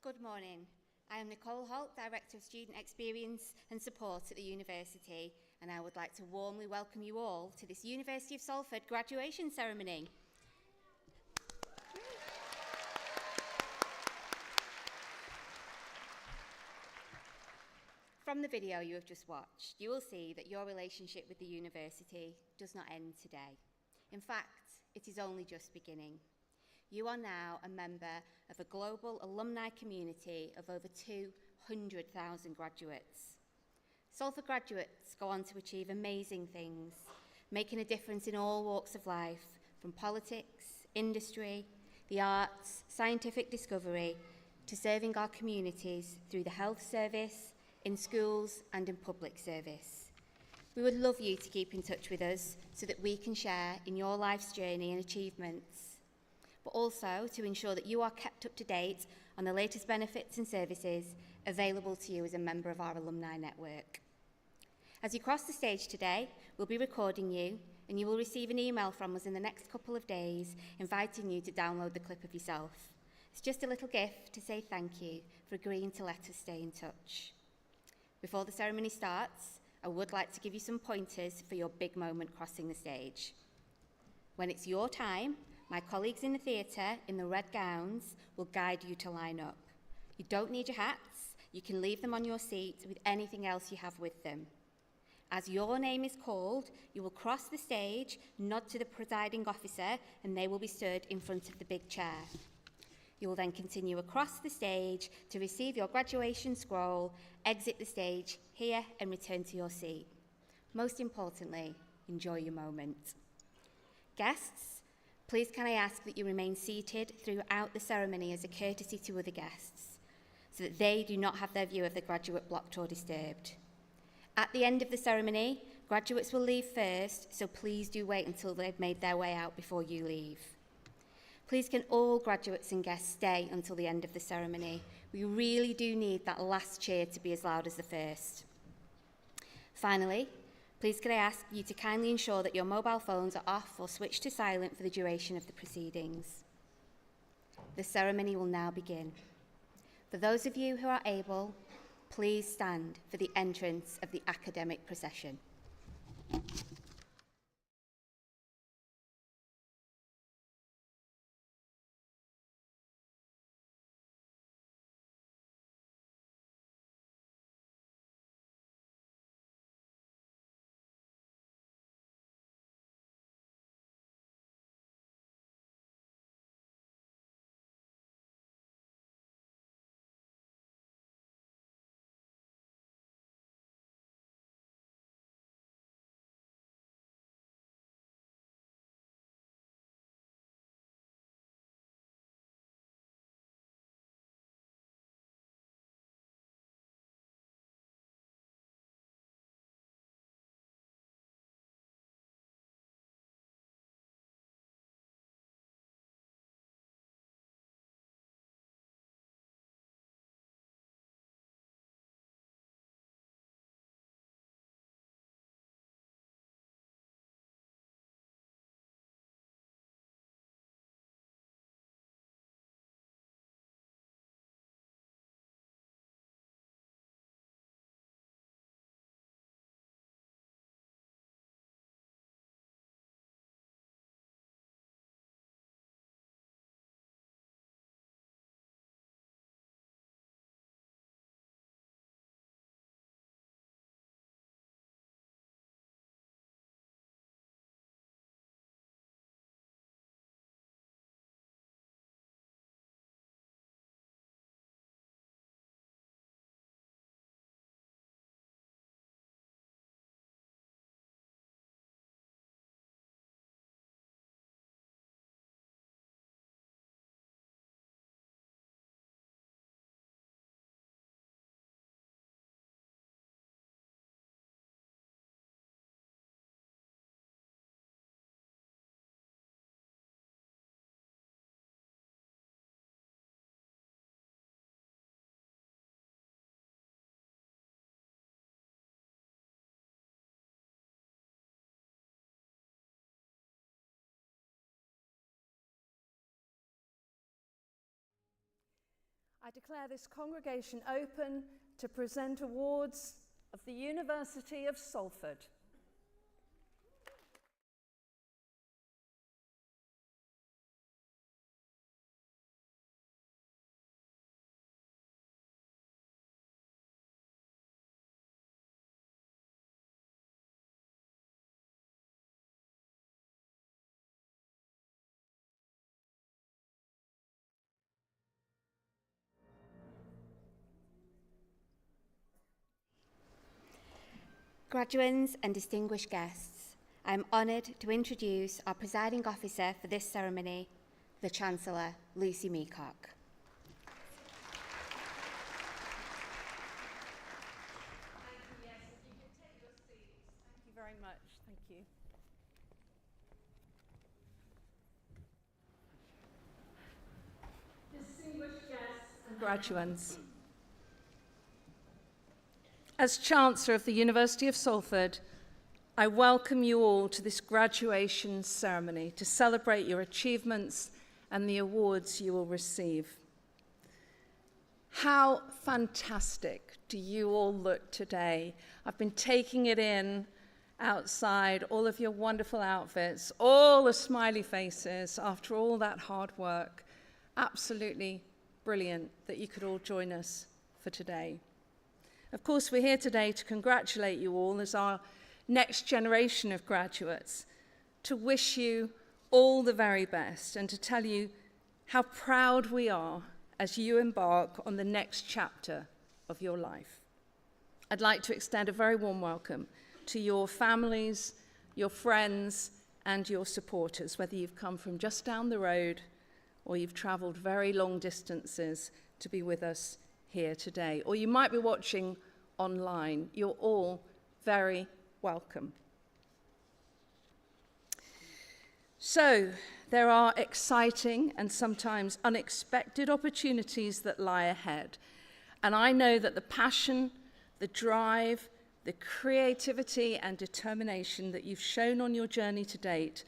Good morning. I am Nicole Holt, Director of Student Experience and Support at the University, and I would like to warmly welcome you all to this University of Salford graduation ceremony. From the video you have just watched, you will see that your relationship with the university does not end today. In fact, it is only just beginning. You are now a member of a global alumni community of over 200,000 graduates. Salford graduates go on to achieve amazing things, making a difference in all walks of life, from politics, industry, the arts, scientific discovery, to serving our communities through the health service, in schools and in public service. We would love you to keep in touch with us so that we can share in your life's journey and achievements, but also to ensure that you are kept up to date on the latest benefits and services available to you as a member of our alumni network. As you cross the stage today, we'll be recording you, and you will receive an email from us in the next couple of days inviting you to download the clip of yourself. It's just a little gift to say thank you for agreeing to let us stay in touch. Before the ceremony starts, I would like to give you some pointers for your big moment crossing the stage. When it's your time, my colleagues in the theatre in the red gowns will guide you to line up. You don't need your hats. You can leave them on your seat with anything else you have with them. As your name is called, you will cross the stage, nod to the presiding officer, and they will be stood in front of the big chair. You will then continue across the stage to receive your graduation scroll, exit the stage here and return to your seat. Most importantly, enjoy your moment. Guests, please can I ask that you remain seated throughout the ceremony as a courtesy to other guests, so that they do not have their view of the graduate blocked or disturbed. At the end of the ceremony, graduates will leave first, so please do wait until they've made their way out before you leave. Please can all graduates and guests stay until the end of the ceremony. We really do need that last cheer to be as loud as the first. Finally, please could I ask you to kindly ensure that your mobile phones are off or switched to silent for the duration of the proceedings. The ceremony will now begin. For those of you who are able, please stand for the entrance of the academic procession. I declare this congregation open to present awards of the University of Salford. Graduands and distinguished guests, I am honoured to introduce our presiding officer for this ceremony, the Chancellor, Lucy Meacock. Thank you, yes, if you could take your seats. Thank you very much, thank you. Distinguished guests and graduands, as Chancellor of the University of Salford, I welcome you all to this graduation ceremony to celebrate your achievements and the awards you will receive. How fantastic do you all look today? I've been taking it in outside, all of your wonderful outfits, all the smiley faces after all that hard work. Absolutely brilliant that you could all join us for today. Of course, we're here today to congratulate you all as our next generation of graduates, to wish you all the very best and to tell you how proud we are as you embark on the next chapter of your life. I'd like to extend a very warm welcome to your families, your friends, and your supporters, whether you've come from just down the road or you've travelled very long distances to be with us here today, or you might be watching online. You're all very welcome. So, there are exciting and sometimes unexpected opportunities that lie ahead. And I know that the passion, the drive, the creativity and determination that you've shown on your journey to date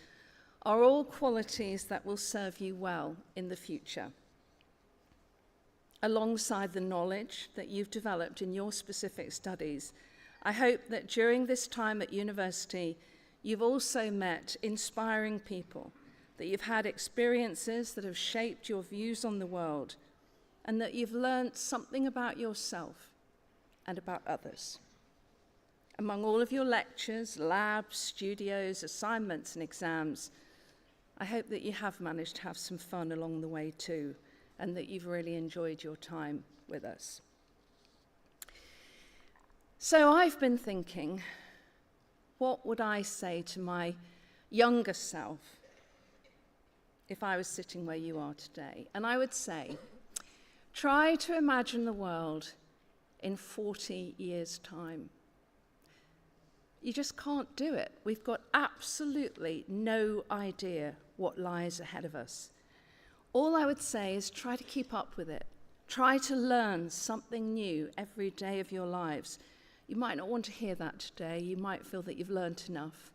are all qualities that will serve you well in the future. Alongside the knowledge that you've developed in your specific studies, I hope that during this time at university, you've also met inspiring people, that you've had experiences that have shaped your views on the world, and that you've learned something about yourself and about others. Among all of your lectures, labs, studios, assignments, and exams, I hope that you have managed to have some fun along the way too, and that you've really enjoyed your time with us. So I've been thinking, what would I say to my younger self if I was sitting where you are today? And I would say, try to imagine the world in 40 years' time. You just can't do it. We've got absolutely no idea what lies ahead of us. All I would say is try to keep up with it. Try to learn something new every day of your lives. You might not want to hear that today. You might feel that you've learned enough.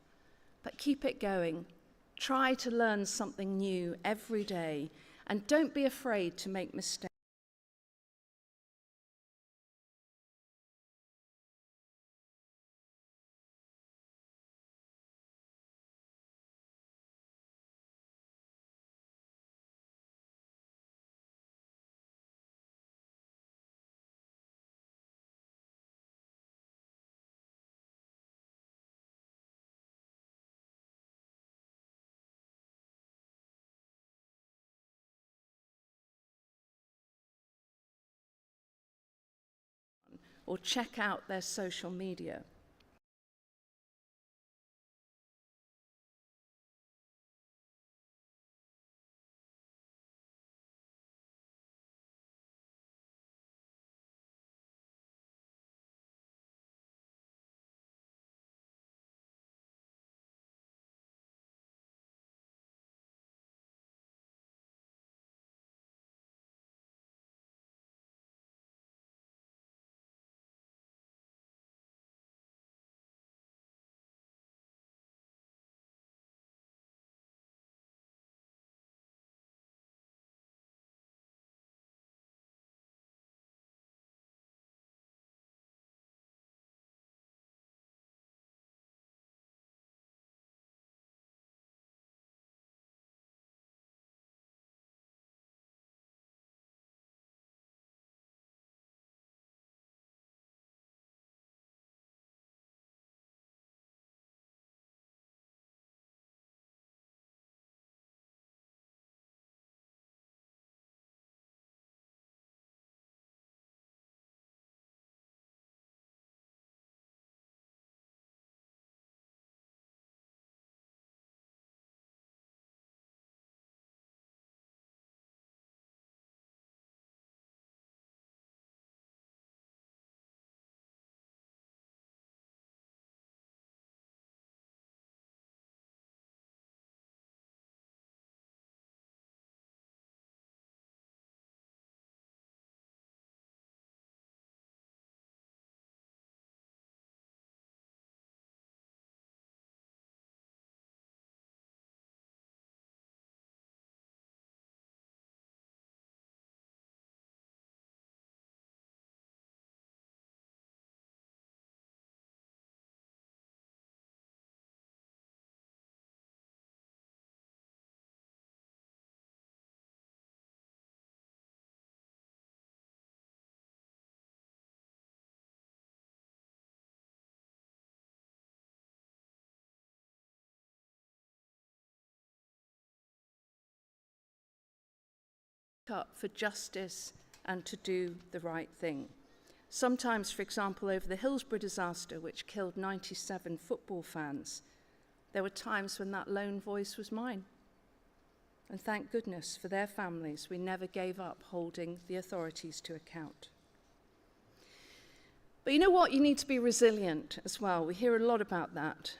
But keep it going. Try to learn something new every day. And don't be afraid to make mistakes. Or check out their social media. up for justice and to do the right thing. Sometimes, for example, over the Hillsborough disaster, which killed 97 football fans, there were times when that lone voice was mine. And thank goodness for their families, we never gave up holding the authorities to account. But you know what? You need to be resilient as well. We hear a lot about that.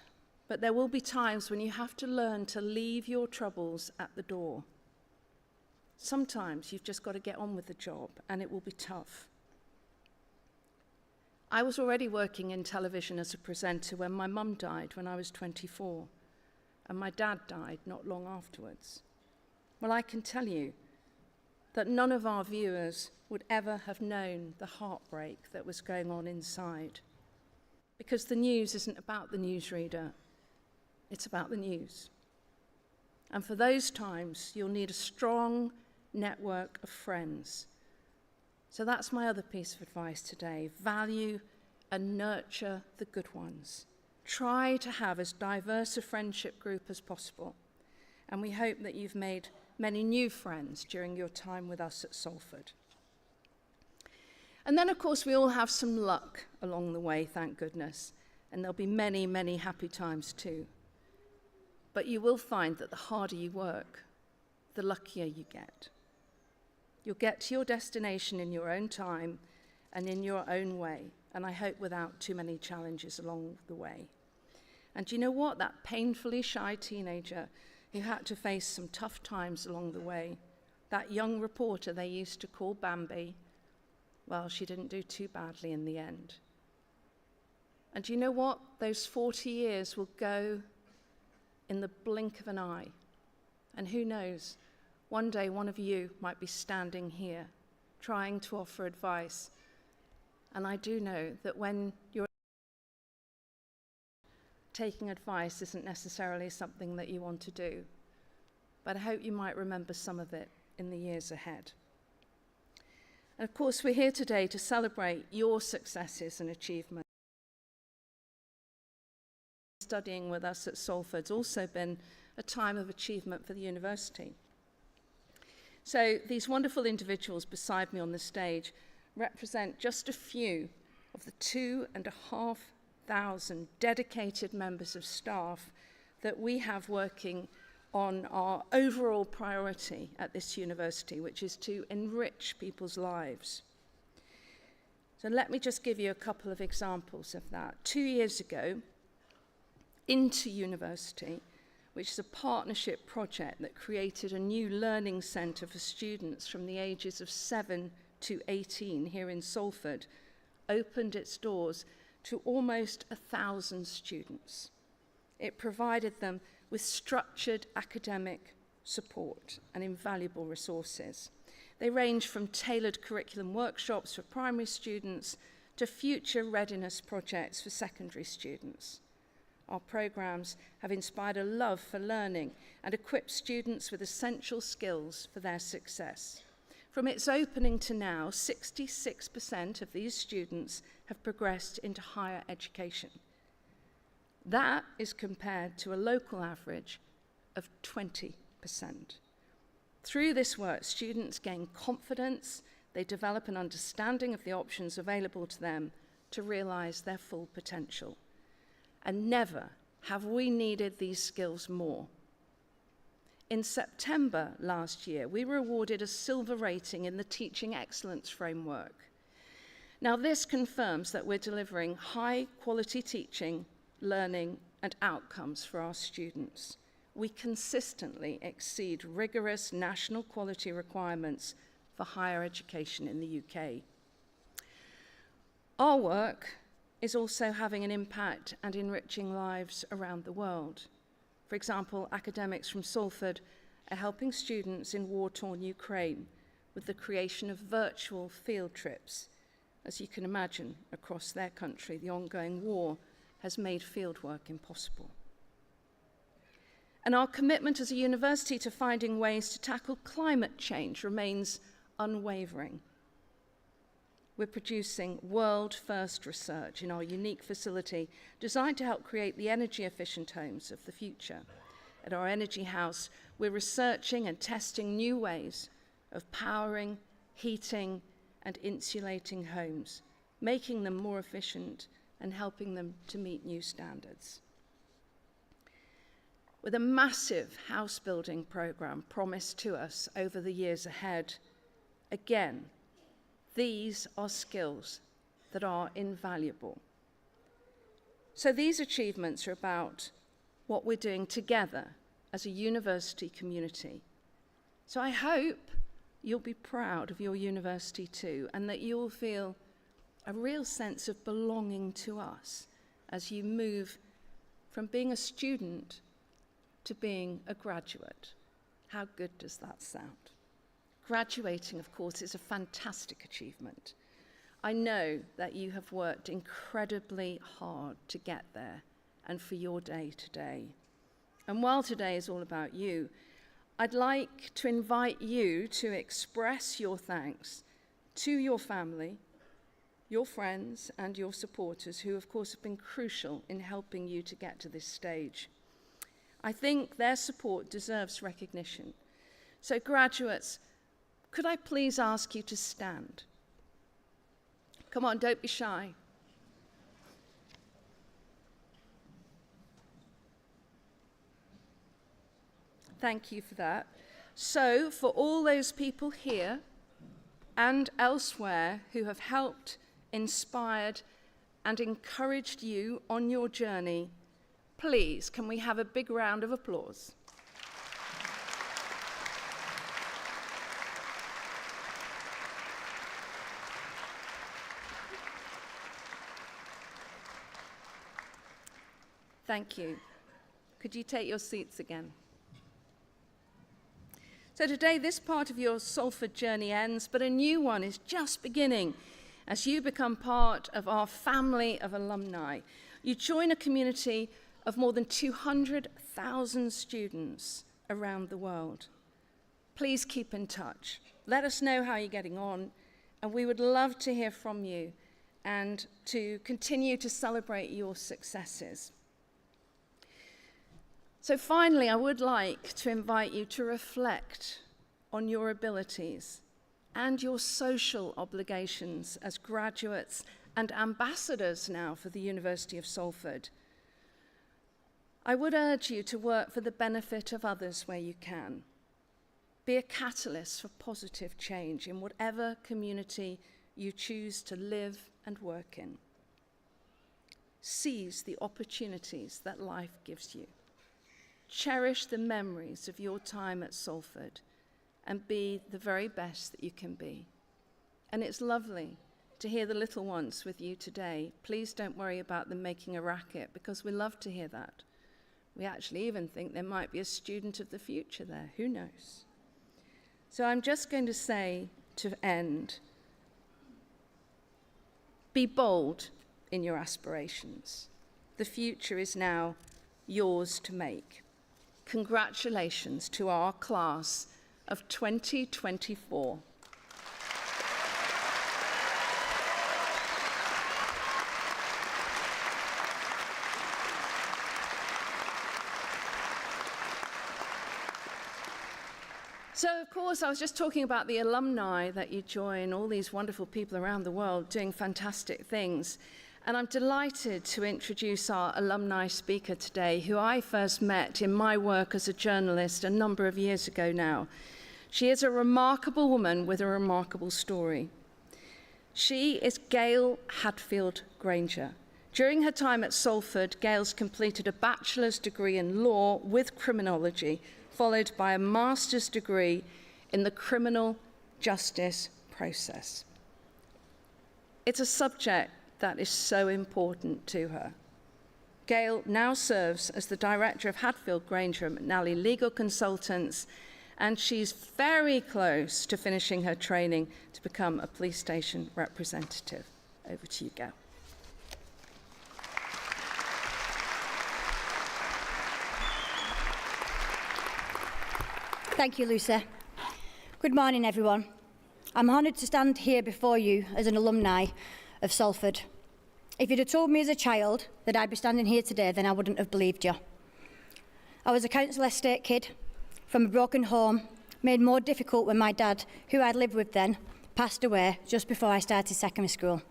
But there will be times when you have to learn to leave your troubles at the door. Sometimes you've just got to get on with the job, and it will be tough. I was already working in television as a presenter when my mum died when I was 24, and my dad died not long afterwards. Well, I can tell you that none of our viewers would ever have known the heartbreak that was going on inside, because the news isn't about the newsreader, it's about the news. And for those times, you'll need a strong network of friends. So that's my other piece of advice today. Value and nurture the good ones. Try to have as diverse a friendship group as possible. And we hope that you've made many new friends during your time with us at Salford. And then, of course, we all have some luck along the way, thank goodness. And there'll be many, many happy times too. But you will find that the harder you work, the luckier you get. You'll get to your destination in your own time and in your own way, and I hope without too many challenges along the way. And do you know what? That painfully shy teenager who had to face some tough times along the way, that young reporter they used to call Bambi, well, she didn't do too badly in the end. And do you know what? Those 40 years will go in the blink of an eye. And who knows, one day one of you might be standing here trying to offer advice. And I do know that when you're taking advice isn't necessarily something that you want to do. But I hope you might remember some of it in the years ahead. And of course, we're here today to celebrate your successes and achievements. Studying with us at Salford's also been a time of achievement for the university. So these wonderful individuals beside me on the stage represent just a few of the 2,500 dedicated members of staff that we have working on our overall priority at this university, which is to enrich people's lives. So let me just give you a couple of examples of that. 2 years ago, Into University, which is a partnership project that created a new learning centre for students from the ages of 7 to 18 here in Salford, opened its doors to almost 1,000 students. It provided them with structured academic support and invaluable resources. They range from tailored curriculum workshops for primary students to future readiness projects for secondary students. Our programs have inspired a love for learning and equipped students with essential skills for their success. From its opening to now, 66% of these students have progressed into higher education. That is compared to a local average of 20%. Through this work, students gain confidence, they develop an understanding of the options available to them to realize their full potential. And never have we needed these skills more. In September last year, we were awarded a silver rating in the Teaching Excellence Framework. Now, this confirms that we're delivering high-quality teaching, learning, and outcomes for our students. We consistently exceed rigorous national quality requirements for higher education in the UK. Our work is also having an impact and enriching lives around the world. For example, academics from Salford are helping students in war-torn Ukraine with the creation of virtual field trips. As you can imagine, across their country, the ongoing war has made fieldwork impossible. And our commitment as a university to finding ways to tackle climate change remains unwavering. We're producing world-first research in our unique facility designed to help create the energy-efficient homes of the future. At our Energy House, we're researching and testing new ways of powering, heating, and insulating homes, making them more efficient and helping them to meet new standards. With a massive house building program promised to us over the years ahead, again, these are skills that are invaluable. So these achievements are about what we're doing together as a university community. So I hope you'll be proud of your university too, and that you'll feel a real sense of belonging to us as you move from being a student to being a graduate. How good does that sound? Graduating, of course, is a fantastic achievement. I know that you have worked incredibly hard to get there and for your day today. And while today is all about you, I'd like to invite you to express your thanks to your family, your friends, and your supporters, who, of course, have been crucial in helping you to get to this stage. I think their support deserves recognition. So, graduates, could I please ask you to stand? Come on, don't be shy. Thank you for that. So, for all those people here and elsewhere who have helped, inspired, and encouraged you on your journey, please, can we have a big round of applause? Thank you. Could you take your seats again? So today, this part of your Salford journey ends, but a new one is just beginning as you become part of our family of alumni. You join a community of more than 200,000 students around the world. Please keep in touch. Let us know how you're getting on, and we would love to hear from you and to continue to celebrate your successes. So finally, I would like to invite you to reflect on your abilities and your social obligations as graduates and ambassadors now for the University of Salford. I would urge you to work for the benefit of others where you can. Be a catalyst for positive change in whatever community you choose to live and work in. Seize the opportunities that life gives you. Cherish the memories of your time at Salford and be the very best that you can be. And it's lovely to hear the little ones with you today. Please don't worry about them making a racket, because we love to hear that. We actually even think there might be a student of the future there. Who knows? So I'm just going to say to end, be bold in your aspirations. The future is now yours to make. Congratulations to our class of 2024. So, of course, I was just talking about the alumni that you join, all these wonderful people around the world doing fantastic things. And I'm delighted to introduce our alumni speaker today, who I first met in my work as a journalist a number of years ago now. She is a remarkable woman with a remarkable story. She is Gail Hadfield Granger. During her time at Salford, Gail's completed a bachelor's degree in law with criminology, followed by a master's degree in the criminal justice process. It's a subject that is so important to her. Gail now serves as the director of Hadfield Granger and McNally Legal Consultants, and she's very close to finishing her training to become a police station representative. Over to you, Gail. Thank you, Lucy. Good morning, everyone. I'm honoured to stand here before you as an alumni of Salford. If you'd have told me as a child that I'd be standing here today, then I wouldn't have believed you. I was a council estate kid from a broken home. made more difficult when my dad, who I'd lived with then, passed away just before I started secondary school.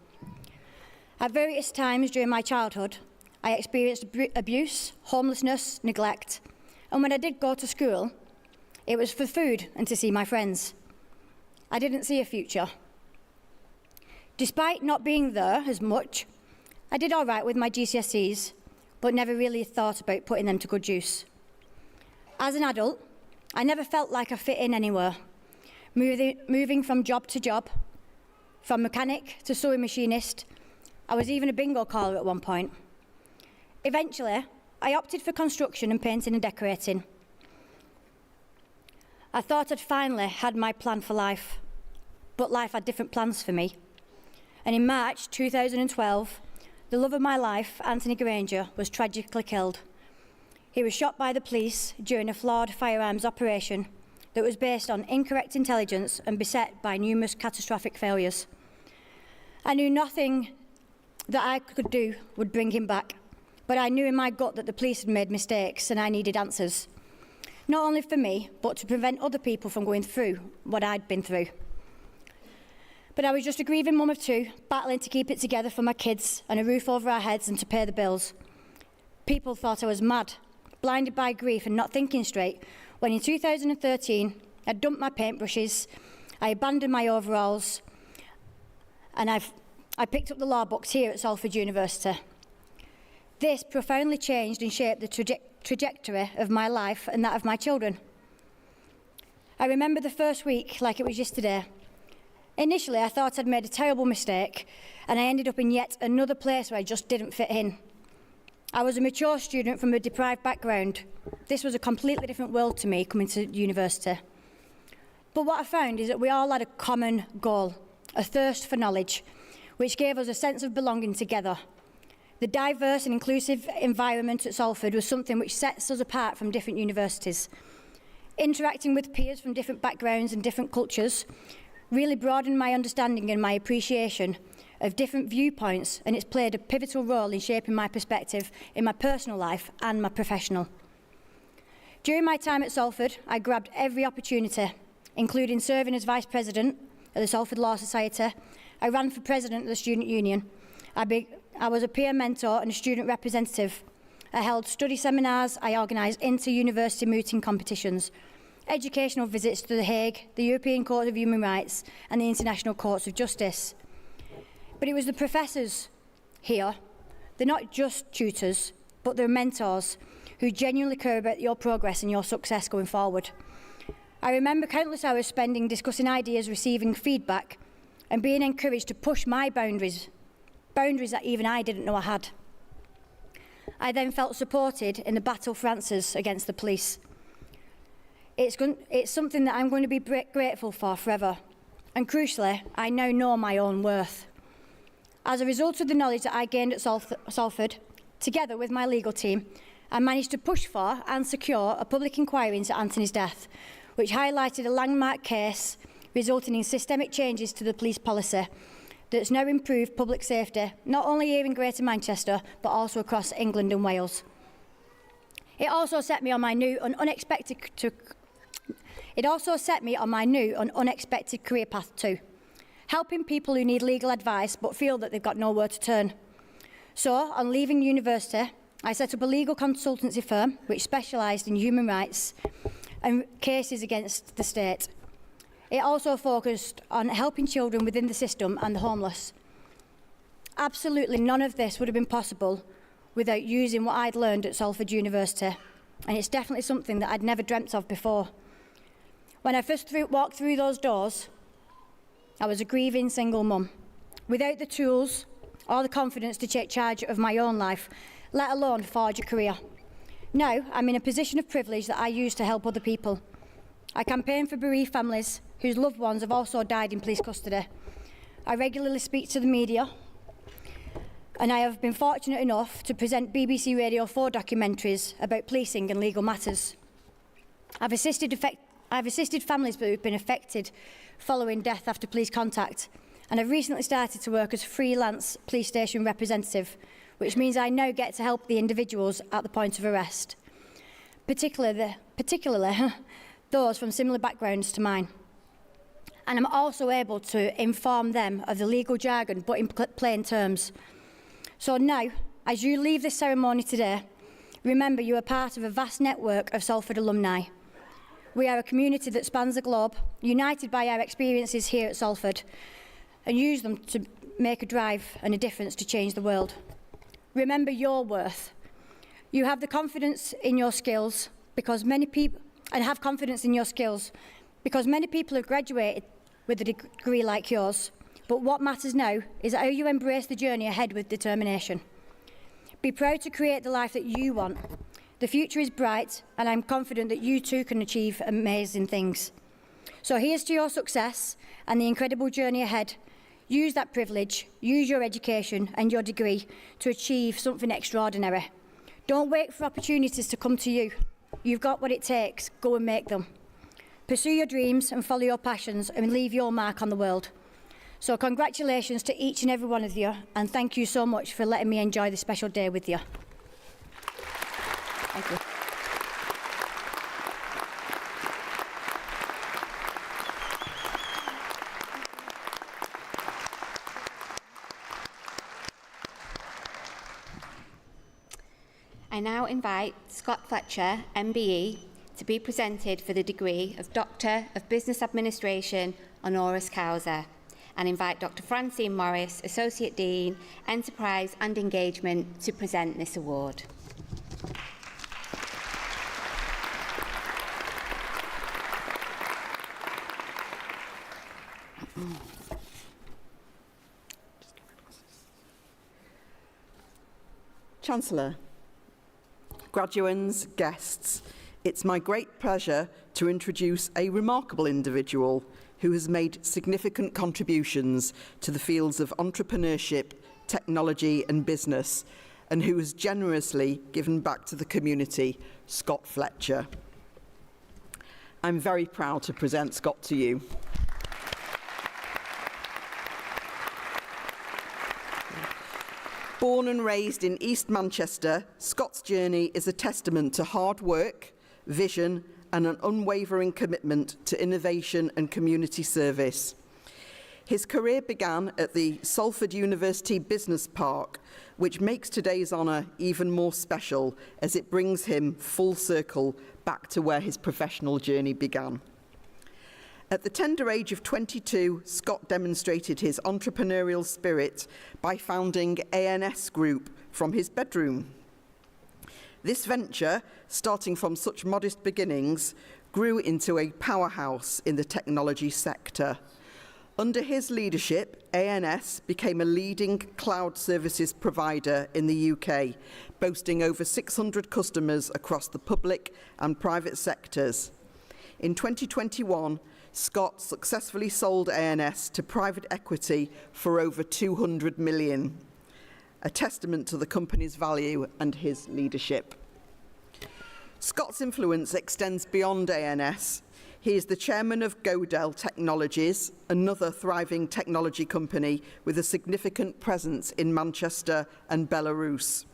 At various times during my childhood, I experienced abuse, homelessness, neglect, and when I did go to school, it was for food and to see my friends. I didn't see a future. Despite not being there as much, I did all right with my GCSEs, but never really thought about putting them to good use. As an adult, I never felt like I fit in anywhere, moving from job to job, from mechanic to sewing machinist. I was even a bingo caller at one point. Eventually, I opted for construction and painting and decorating. I thought I'd finally had my plan for life, but life had different plans for me. And in March 2012, the love of my life, Anthony Granger, was tragically killed. He was shot by the police during a flawed firearms operation that was based on incorrect intelligence and beset by numerous catastrophic failures. I knew nothing that I could do would bring him back, but I knew in my gut that the police had made mistakes and I needed answers. Not only for me, but to prevent other people from going through what I'd been through. But I was just a grieving mum of two, battling to keep it together for my kids and a roof over our heads and to pay the bills. People thought I was mad, blinded by grief and not thinking straight, when in 2013, I dumped my paintbrushes, I abandoned my overalls, and I picked up the law books here at Salford University. This profoundly changed and shaped the trajectory of my life and that of my children. I remember the first week like it was yesterday. Initially, I thought I'd made a terrible mistake, and I ended up in yet another place where I just didn't fit in. I was a mature student from a deprived background. This was a completely different world to me coming to university. But what I found is that we all had a common goal, a thirst for knowledge, which gave us a sense of belonging together. The diverse and inclusive environment at Salford was something which sets us apart from different universities. Interacting with peers from different backgrounds and different cultures really broadened my understanding and my appreciation of different viewpoints, and it's played a pivotal role in shaping my perspective in my personal life and my professional. During my time at Salford, I grabbed every opportunity, including serving as Vice President of the Salford Law Society. I ran for President of the Student Union. I was a peer mentor and a student representative. I held study seminars, I organised inter-university mooting competitions, educational visits to The Hague, the European Court of Human Rights and the International Courts of Justice. But it was the professors here, they're not just tutors, but they're mentors who genuinely care about your progress and your success going forward. I remember countless hours spending discussing ideas, receiving feedback and being encouraged to push my boundaries that even I didn't know I had. I then felt supported in the battle for answers against the police. It's something that I'm going to be grateful for forever. And crucially, I now know my own worth. As a result of the knowledge that I gained at Salford, together with my legal team, I managed to push for and secure a public inquiry into Anthony's death, which highlighted a landmark case resulting in systemic changes to the police policy that's now improved public safety, not only here in Greater Manchester, but also across England and Wales. It also set me on my new and unexpected career path too, helping people who need legal advice but feel that they've got nowhere to turn. So, on leaving university, I set up a legal consultancy firm which specialised in human rights and cases against the state. It also focused on helping children within the system and the homeless. Absolutely none of this would have been possible without using what I'd learned at Salford University, and it's definitely something that I'd never dreamt of before. When I first walked through those doors, I was a grieving single mum, without the tools or the confidence to take charge of my own life, let alone forge a career. Now, I'm in a position of privilege that I use to help other people. I campaign for bereaved families whose loved ones have also died in police custody. I regularly speak to the media, and I have been fortunate enough to present BBC Radio 4 documentaries about policing and legal matters. I've assisted families who have been affected following death after police contact, and I've recently started to work as a freelance police station representative, which means I now get to help the individuals at the point of arrest. Particularly, those from similar backgrounds to mine. And I'm also able to inform them of the legal jargon, but in plain terms. So now, as you leave this ceremony today, remember you are part of a vast network of Salford alumni. We are a community that spans the globe, united by our experiences here at Salford, and use them to make a drive and a difference to change the world. Remember your worth. You have the confidence in your skills because many people, have have graduated with a degree like yours. But what matters now is how you embrace the journey ahead with determination. Be proud to create the life that you want. The future is bright, and I'm confident that you too can achieve amazing things. So here's to your success and the incredible journey ahead. Use that privilege, use your education and your degree to achieve something extraordinary. Don't wait for opportunities to come to you. You've got what it takes. Go and make them. Pursue your dreams and follow your passions and leave your mark on the world. So congratulations to each and every one of you, and thank you so much for letting me enjoy this special day with you. Thank you. I now invite Scott Fletcher, MBE, to be presented for the degree of Doctor of Business Administration honoris causa, and invite Dr. Francine Morris, Associate Dean, Enterprise and Engagement, to present this award. Chancellor, graduands, guests, it's my great pleasure to introduce a remarkable individual who has made significant contributions to the fields of entrepreneurship, technology and business, and who has generously given back to the community, Scott Fletcher. I'm very proud to present Scott to you. Born and raised in East Manchester, Scott's journey is a testament to hard work, vision, and an unwavering commitment to innovation and community service. His career began at the Salford University Business Park, which makes today's honour even more special as it brings him full circle back to where his professional journey began. At the tender age of 22, Scott demonstrated his entrepreneurial spirit by founding ANS Group from his bedroom. This venture, starting from such modest beginnings, grew into a powerhouse in the technology sector. Under his leadership, ANS became a leading cloud services provider in the UK, boasting over 600 customers across the public and private sectors. In 2021, Scott successfully sold ANS to private equity for over 200 million, a testament to the company's value and his leadership. Scott's influence extends beyond ANS. He is the chairman of Godel Technologies, another thriving technology company with a significant presence in Manchester and Belarus.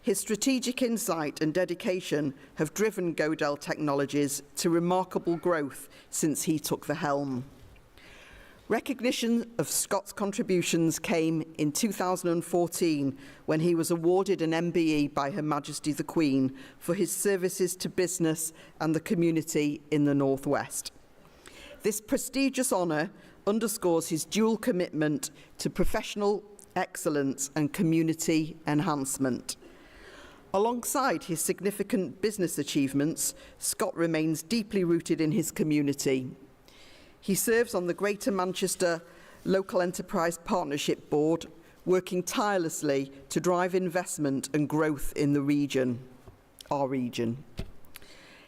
His strategic insight and dedication have driven Godel Technologies to remarkable growth since he took the helm. Recognition of Scott's contributions came in 2014 when he was awarded an MBE by Her Majesty the Queen for his services to business and the community in the North West. This prestigious honour underscores his dual commitment to professional excellence and community enhancement. Alongside his significant business achievements, Scott remains deeply rooted in his community. He serves on the Greater Manchester Local Enterprise Partnership Board, working tirelessly to drive investment and growth in the region, our region.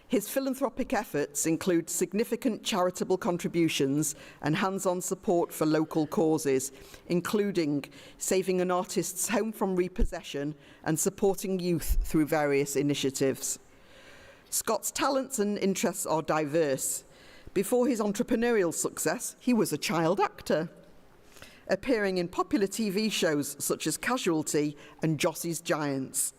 His philanthropic efforts include significant charitable contributions and hands-on support for local causes, including saving an artist's home from repossession and supporting youth through various initiatives. Scott's talents and interests are diverse. Before his entrepreneurial success, he was a child actor, appearing in popular TV shows such as Casualty and Jossie's Giants.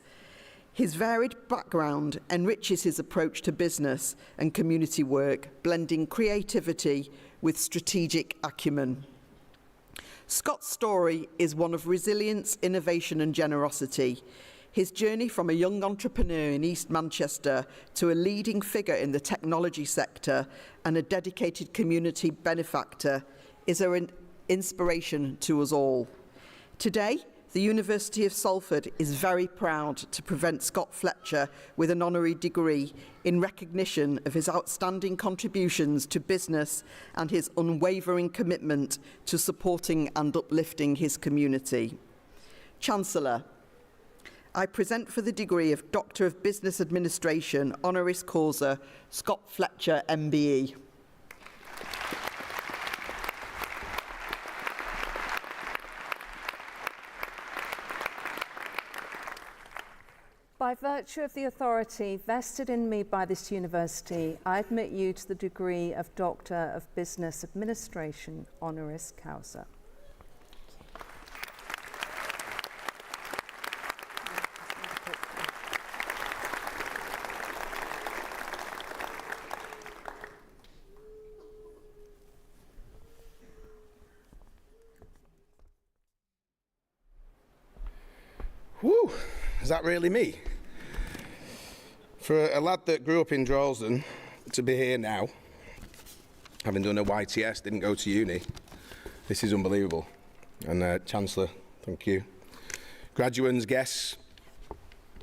His varied background enriches his approach to business and community work, blending creativity with strategic acumen. Scott's story is one of resilience, innovation and generosity. His journey from a young entrepreneur in East Manchester to a leading figure in the technology sector and a dedicated community benefactor is an inspiration to us all. Today, the University of Salford is very proud to present Scott Fletcher with an honorary degree in recognition of his outstanding contributions to business and his unwavering commitment to supporting and uplifting his community. Chancellor, I present for the degree of Doctor of Business Administration, honoris causa, Scott Fletcher, MBE. By virtue of the authority vested in me by this university, I admit you to the degree of Doctor of Business Administration, honoris causa. Whew, is that really me? For a lad that grew up in Droylsden to be here now, having done a YTS, didn't go to uni, this is unbelievable. And Chancellor, thank you. Graduates, guests,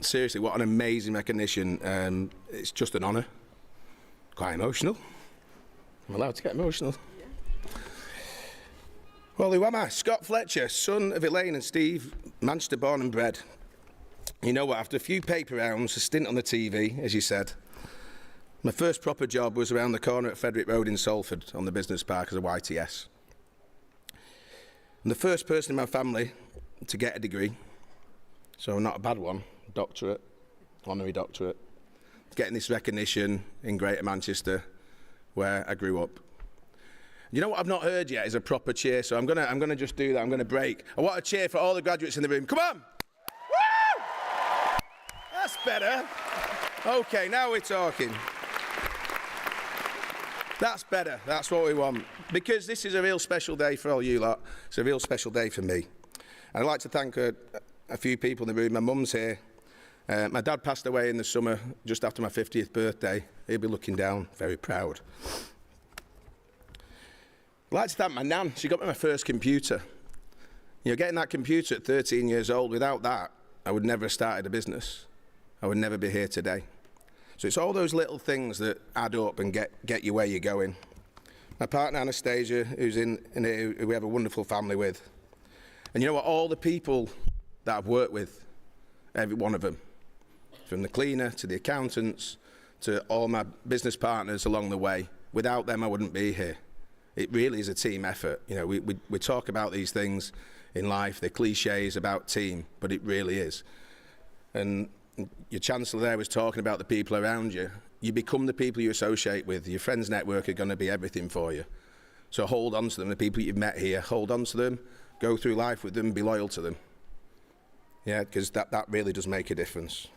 seriously, what an amazing recognition. It's just an honour. Quite emotional. I'm allowed to get emotional. Well, who am I? Scott Fletcher, son of Elaine and Steve, Manchester born and bred. You know what, after a few paper rounds, a stint on the TV, as you said, my first proper job was around the corner at Frederick Road in Salford on the business park as a YTS. I'm the first person in my family to get a degree, so not a bad one, doctorate, honorary doctorate, getting this recognition in Greater Manchester, where I grew up. You know what I've not heard yet is a proper cheer, so I'm gonna just do that. I'm gonna break. I want a cheer for all the graduates in the room. Come on! Woo! That's better. Okay, now we're talking. That's better. That's what we want. Because this is a real special day for all you lot. It's a real special day for me. And I'd like to thank a few people in the room. My mum's here. My dad passed away in the summer, just after my 50th birthday. He'll be looking down, very proud. I'd like to thank my nan. She got me my first computer. You know, getting that computer at 13 years old, without that, I would never have started a business. I would never be here today. So it's all those little things that add up and get you where you're going. My partner, Anastasia, who's in here, who we have a wonderful family with. And you know what? All the people that I've worked with, every one of them, from the cleaner to the accountants to all my business partners along the way, without them, I wouldn't be here. It really is a team effort. You know, we talk about these things in life, they're cliches about team, but it really is. And your Chancellor there was talking about the people around you. You become the people you associate with. Your friends' network are going to be everything for you. So hold on to them, the people you've met here, hold on to them, go through life with them, be loyal to them. Yeah, because that really does make a difference.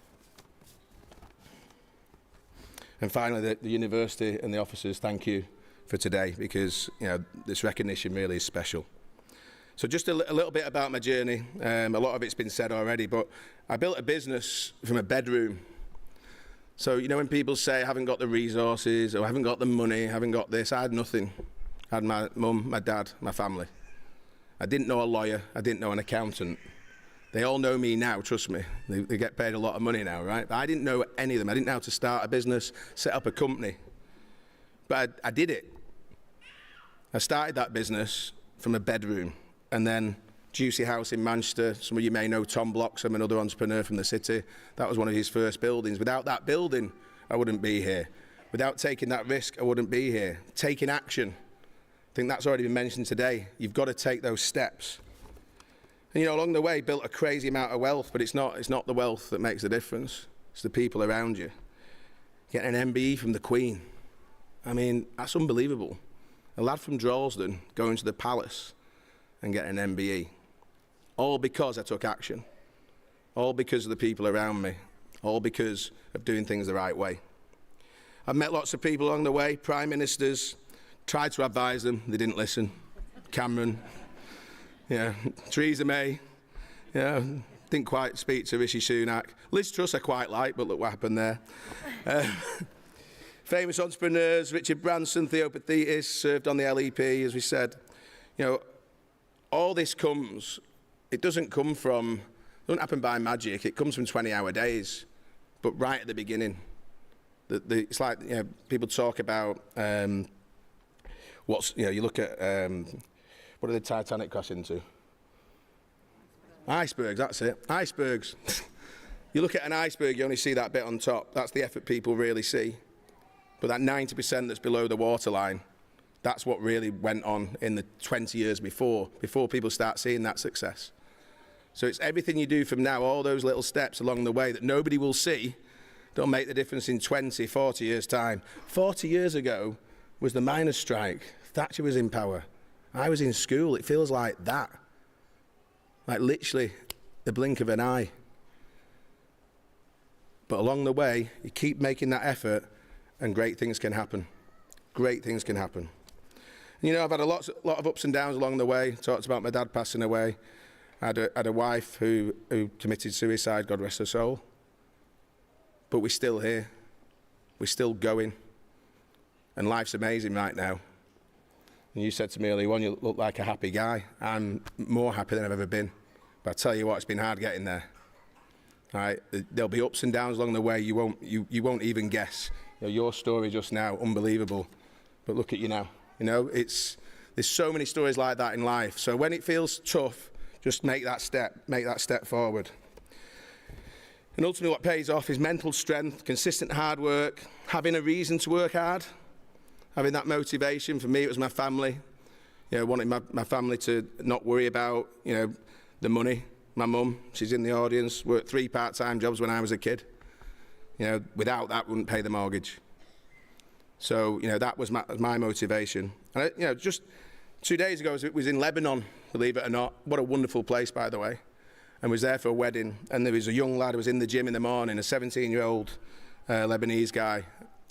And finally, the university and the officers, thank you for today, because you know this recognition really is special. So just a little bit about my journey. A lot of it's been said already, but I built a business from a bedroom. So you know when people say I haven't got the resources or I haven't got the money, I haven't got this, I had nothing. I had my mum, my dad, my family. I didn't know a lawyer, I didn't know an accountant. They all know me now, trust me. They get paid a lot of money now, right? But I didn't know any of them. I didn't know how to start a business, set up a company. But I did it. I started that business from a bedroom, and then Juicy House in Manchester. Some of you may know Tom Bloxham, another entrepreneur from the city. That was one of his first buildings. Without that building, I wouldn't be here. Without taking that risk, I wouldn't be here. Taking action. I think that's already been mentioned today. You've got to take those steps. And you know, along the way, built a crazy amount of wealth, but it's not the wealth that makes the difference. It's the people around you. Getting an MBE from the Queen. I mean, that's unbelievable. A lad from Droylsden going to the Palace and getting an MBE. All because I took action. All because of the people around me. all because of doing things the right way. I've met lots of people along the way, prime ministers, tried to advise them, they didn't listen. Cameron, Theresa May, didn't quite speak to Rishi Sunak. Liz Truss I quite like, but look what happened there. Famous entrepreneurs, Richard Branson, Theo Pathetis, served on the LEP, as we said. All this doesn't happen by magic, it comes from 20-hour days, but right at the beginning. It's like, people talk about, you look at, what did the Titanic crash into? Icebergs, that's it, icebergs. You look at an iceberg, you only see that bit on top. That's the effort people really see. But that 90% that's below the waterline, that's what really went on in the 20 years before people start seeing that success. So it's everything you do from now, all those little steps along the way that nobody will see, that'll make the difference in 20, 40 years' time. 40 years ago was the miners' strike. Thatcher was in power. I was in school. It feels like that. Like literally the blink of an eye. But along the way, you keep making that effort and great things can happen. Great things can happen. I've had a lot of ups and downs along the way. Talked about my dad passing away. I had a wife who committed suicide, God rest her soul. But we're still here. We're still going. And life's amazing right now. And you said to me earlier on, you look like a happy guy. I'm more happy than I've ever been. But I tell you what, it's been hard getting there. All right? There'll be ups and downs along the way you won't even guess. Your story just now, unbelievable. But look at you now. There's so many stories like that in life. So when it feels tough, just make that step forward. And ultimately what pays off is mental strength, consistent hard work, having a reason to work hard, having that motivation. For me, it was my family. Wanting my family to not worry about, the money. My mum, she's in the audience, worked 3 part-time jobs when I was a kid. Without that, wouldn't pay the mortgage. So, that was my motivation. And, just 2 days ago, I was in Lebanon, believe it or not. What a wonderful place, by the way. And was there for a wedding. And there was a young lad who was in the gym in the morning, a 17-year-old Lebanese guy.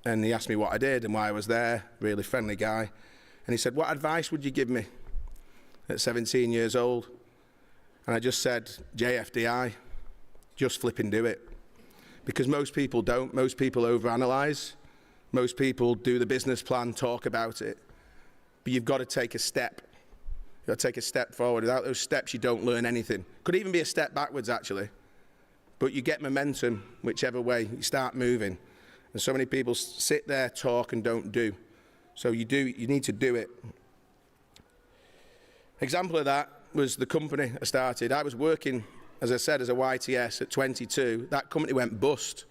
And he asked me what I did and why I was there, really friendly guy. And he said, what advice would you give me at 17 years old? And I just said, JFDI, just flipping do it. Because most people don't. Most people overanalyze. Most people do the business plan, talk about it. But you've got to take a step. You've got to take a step forward. Without those steps, you don't learn anything. Could even be a step backwards, actually. But you get momentum, whichever way. You start moving. And so many people sit there, talk, and don't do. So you need to do it. Example of that was the company I started. I was working, as I said, as a YTS at 22. That company went bust.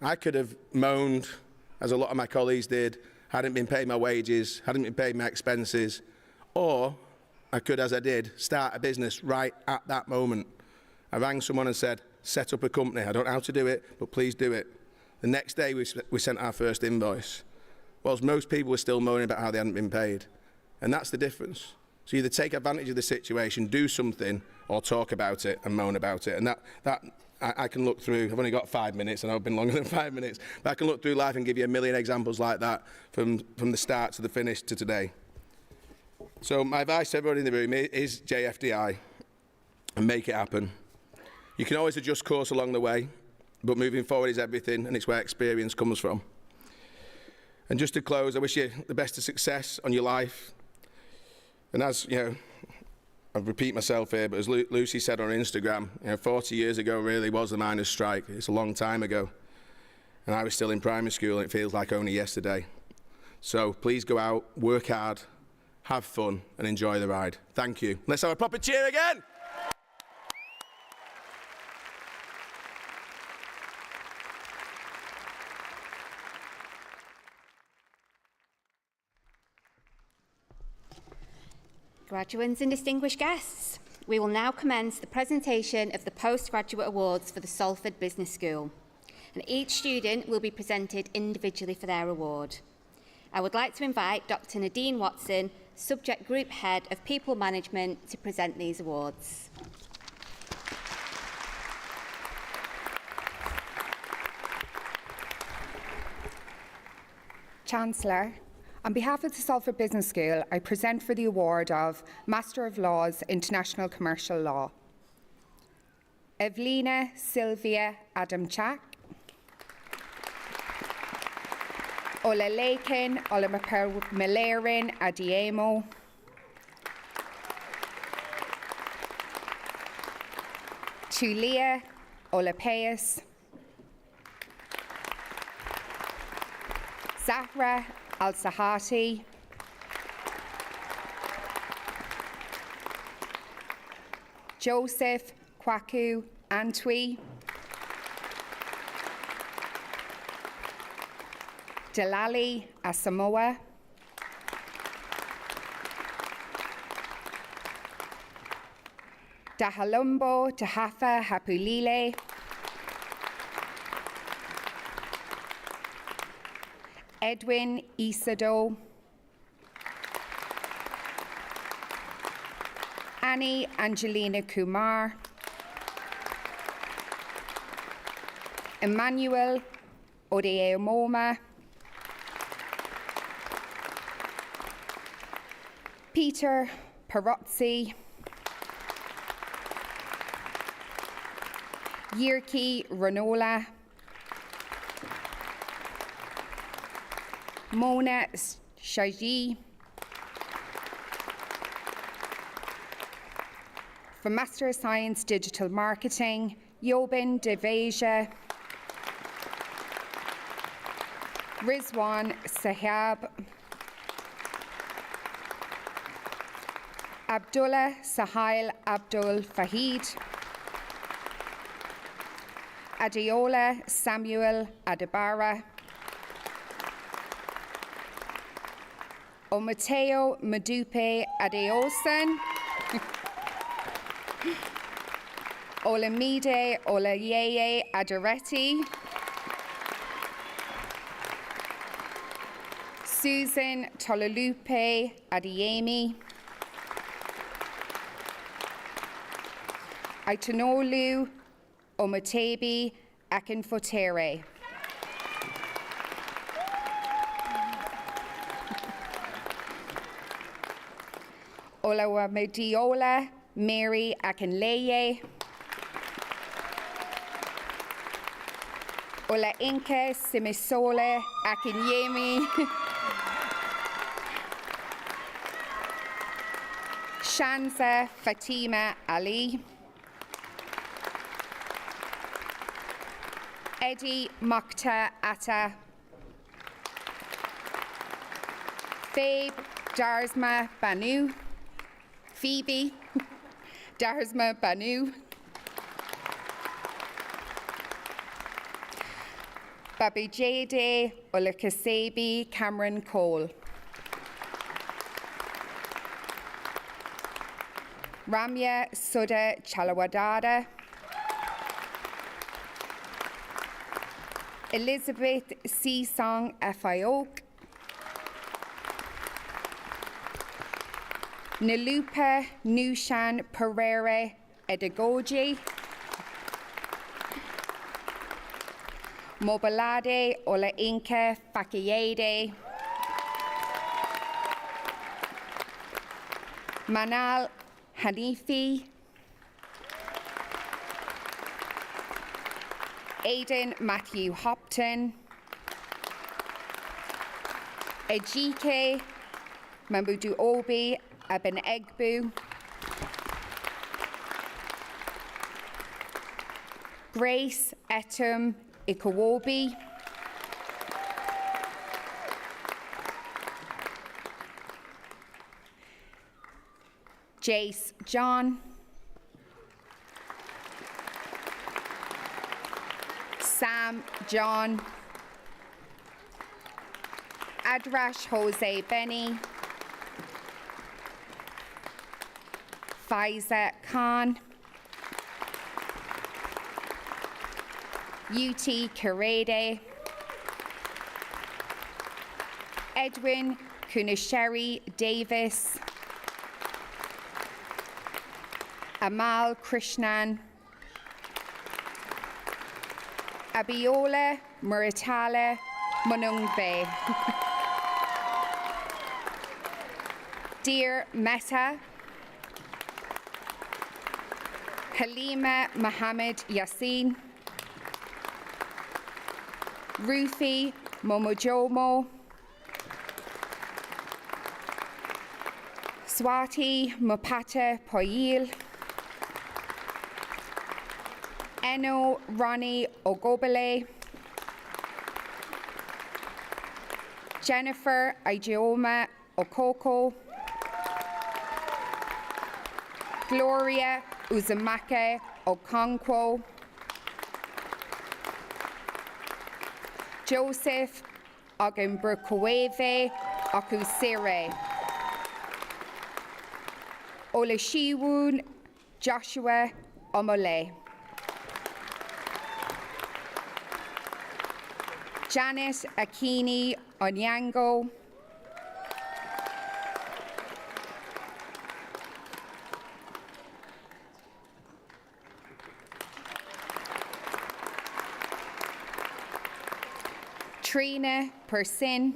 I could have moaned, as a lot of my colleagues did, hadn't been paid my wages, hadn't been paid my expenses, or I could, as I did, start a business right at that moment. I rang someone and said, set up a company. I don't know how to do it, but please do it. The next day we sent our first invoice. Whilst most people were still moaning about how they hadn't been paid. And that's the difference. So either take advantage of the situation, do something, or talk about it and moan about it. And that I can look through. I've only got 5 minutes, and I've been longer than 5 minutes. But I can look through life and give you a million examples like that from the start to the finish to today. So my advice to everybody in the room is JFDI, and make it happen. You can always adjust course along the way, but moving forward is everything, and it's where experience comes from. And just to close, I wish you the best of success on your life. And as, I repeat myself here, but as Lucy said on Instagram, 40 years ago really was the miners' strike. It's a long time ago. And I was still in primary school, and it feels like only yesterday. So please go out, work hard, have fun, and enjoy the ride. Thank you. Let's have a proper cheer again. Graduates and distinguished guests, we will now commence the presentation of the Postgraduate Awards for the Salford Business School. And each student will be presented individually for their award. I would like to invite Dr. Nadine Watson, Subject Group Head of People Management, to present these awards. Vice-Chancellor, on behalf of the Salford Business School, I present for the award of Master of Laws, International Commercial Law. Evelina Sylvia Adamchak. Ola Lakin, Ola Malarin Adiemo. Tulia Olapeus. Zahra Al-Sahati. Joseph Kwaku Antwi. Delali Asamoah. Dahalumbo Tahafa Hapulile. Edwin Isado. Annie Angelina Kumar. Emmanuel Odeomoma. Peter Perozzi. Yirki Ranola. Mona Shaji. For Master of Science Digital Marketing, Yobin Devasia. Rizwan Sahab. Abdullah Sahil Abdul Fahid. Adeola Samuel Adebara. Omateo Madupe Adeosan. Olamide Olayeye Adoretti. Susan Tolalupe Adeyemi. Aitanolu Omotebi Akinfotere. Olawamediola Mary Akinleye. Ola Inka Simisole Akinyemi. Shanza Fatima Ali. Eddie Mokhtar Atta. Fabe Darsma Banu. Phoebe Darsma Banu. Babi Jade Olakasebi Cameron Cole. Ramya Sudha Chalawadada. Elizabeth C. Song Afayoke. Nalupa Nushan Pereira Edagoji. Mobalade Ola Inka Fakayede. Manal Hanifi. Aidan Matthew Hopton. Ejike Mambudu Obi Aben Egbu. Grace Etum Ikawobi. Jace John. Sam John. Adrash Jose Benny. Faiza Khan. UT Karede. Edwin Kunasheri Davis. Amal Krishnan. Abiola Muratala Munungbe. Dear Mehta, Halima Mohammed Yassin, Rufi Momojomo, Swati Mopata Poyil, Eno Ronnie Ogobele, Jennifer Ijeoma Okoko, Gloria Uzumake Okonkwo, Joseph Ogunbrukweve Okusire, Olashiwun Joshua Omole, Janet Akini Onyango, Trina Persin,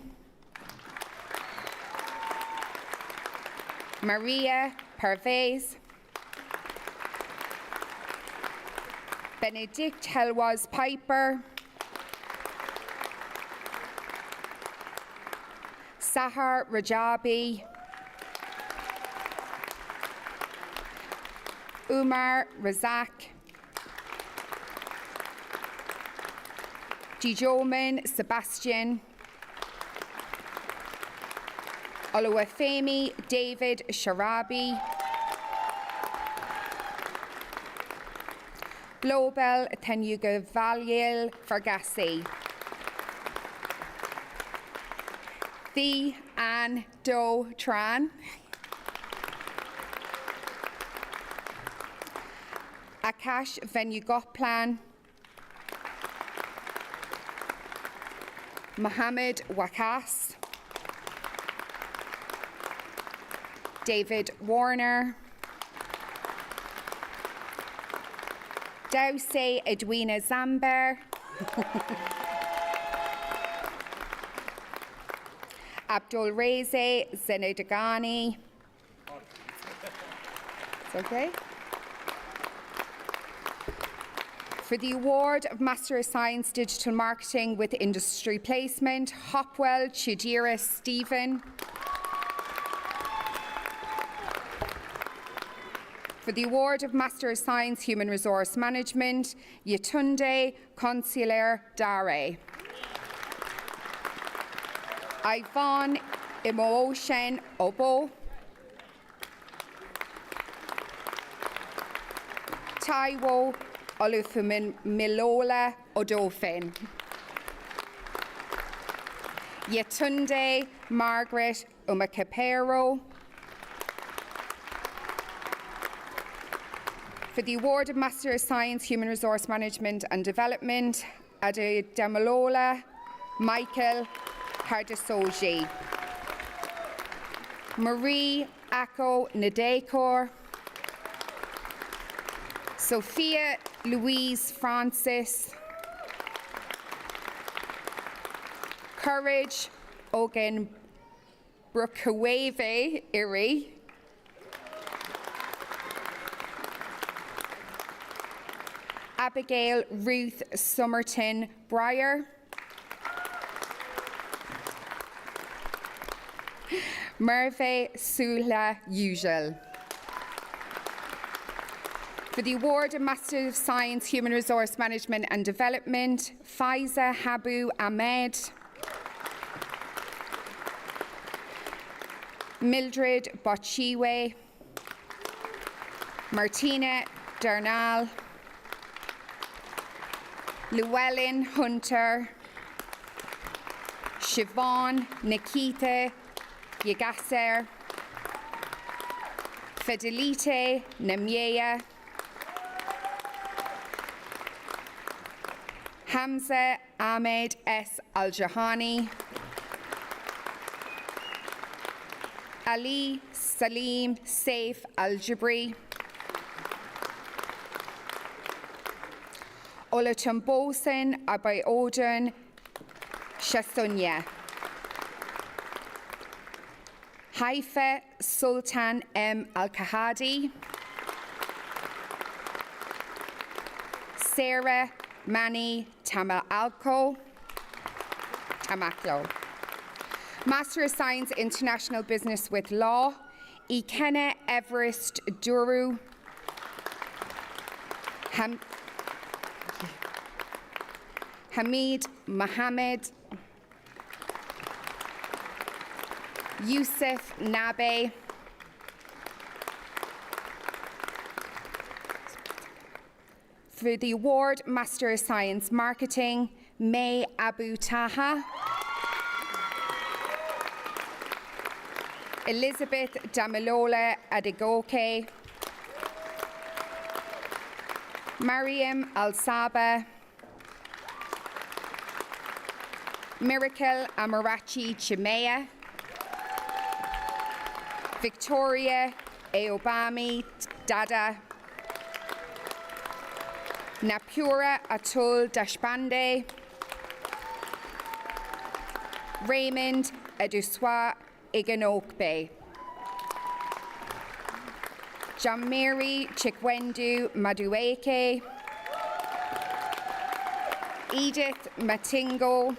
Maria Pervez, Benedict Helwaz Piper, Sahar Rajabi, Umar Razak, Gijoman Sebastian, Oluwafemi David Sharabi, Global Tenuga Valiel Fargassi, The Ann Do Tran, Akash Venugoplan, Mohammed Wakas, David Warner, Dause Edwina Zamber, Abdul Reze Zenedagani. It's okay. For the award of Master of Science Digital Marketing with Industry Placement, Hopwell Chidira Stephen. For the award of Master of Science Human Resource Management, Yetunde Consular Dare. Yvonne Imooshen Obo. Taiwo Olufumilola Odofin. Yetunde Margaret Umakapero. For the award of Master of Science, Human Resource Management and Development, Adedamola Michael Hardasoji. Marie Ako Nadekor. Sophia Louise Francis. Courage Ogen Brookawave Iri. Abigail Ruth Somerton Breyer. Merve Sula Usual. For the award of Master of Science, Human Resource Management and Development, Faiza Habu Ahmed. Mildred Bochiwe. Martina Darnall. Llewellyn Hunter. Siobhan Nikita Yagasser. Fidelite Namieya. Hamza Ahmed S. Al-Jahani. Ali Salim Saif Al-Jabri. Olatumbosin Abayodan Shasunya. Haifa Sultan M. Al-Kahadi, Sarah Mani Tamaklo. Master of Science International Business with Law, Ikenna Everest Duru, Hamid Mohammed, Yusuf Nabe, for the award, Master of Science Marketing, May Abu Taha, Elizabeth Damilola Adegoke, Mariam Al-Saba, Miracle Amarachi Chimea, Victoria Eobami Dada, Napura Atul Dashpande, Raymond Aduswa Iganokbe, Jamiri Chikwendu Madueke, Edith Matingo,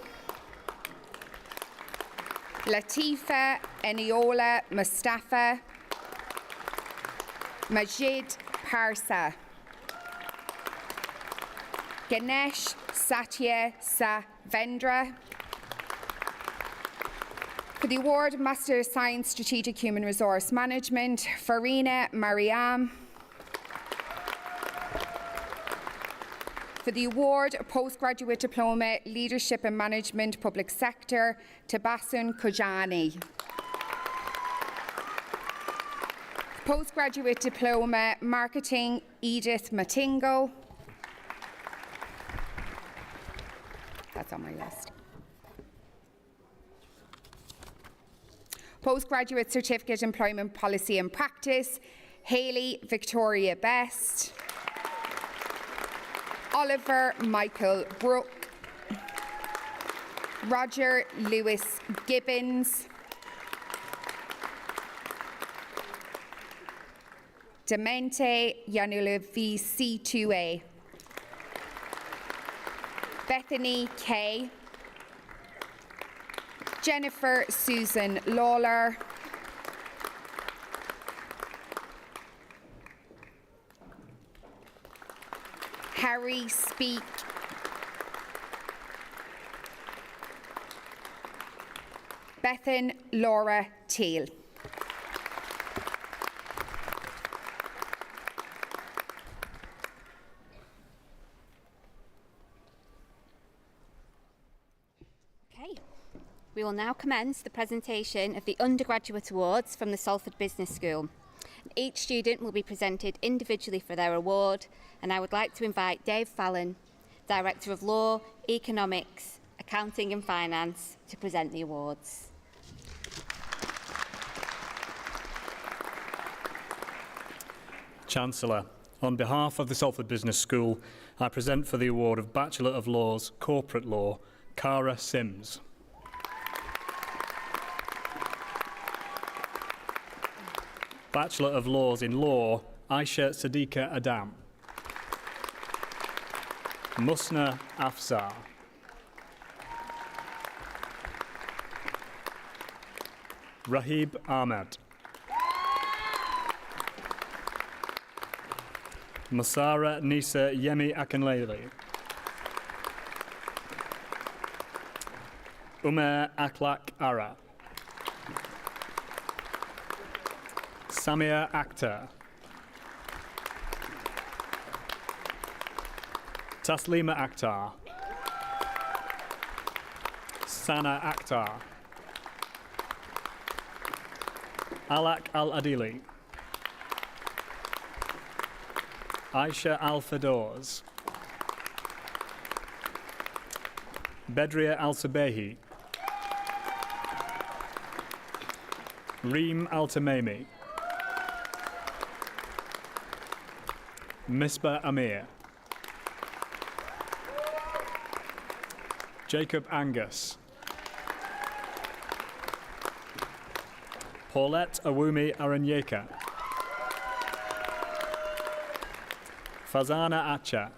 Latifa Eniola Mustafa, Majid Parsa, Ganesh Satya Savendra. For the award, Master of Science Strategic Human Resource Management, Farina Mariam. For the award, Postgraduate Diploma, Leadership and Management, Public Sector, Tabassum Kojani. Postgraduate Diploma, Marketing, Edith Matingo. That's on my list. Postgraduate Certificate, Employment Policy and Practice, Hayley Victoria Best. Oliver Michael Brooke, Roger Lewis Gibbons, Demente Yanula VC2A, Bethany K, Jennifer Susan Lawler, Harry Speak, Bethan Laura Teal. Okay, we will now commence the presentation of the undergraduate awards from the Salford Business School. Each student will be presented individually for their award, and I would like to invite Dave Fallon, Director of Law, Economics, Accounting and Finance, to present the awards. Chancellor, on behalf of the Salford Business School, I present for the award of Bachelor of Laws, Corporate Law, Cara Sims. Bachelor of Laws in Law, Aisha Sadiqa Adam. Musna Afzar. Rahib Ahmed. Masara Nisa Yemi Akinlele. Umer Aklak Ara. Samia Akhtar. Taslima Akhtar. Sana Akhtar. Alak Al-Adili. Aisha Al-Fadoz. Bedria Al-Sabehi. Reem Al-Tamimi. Misbah Amir. Jacob Angus. Paulette Awumi Aranyeka. Fazana Acha.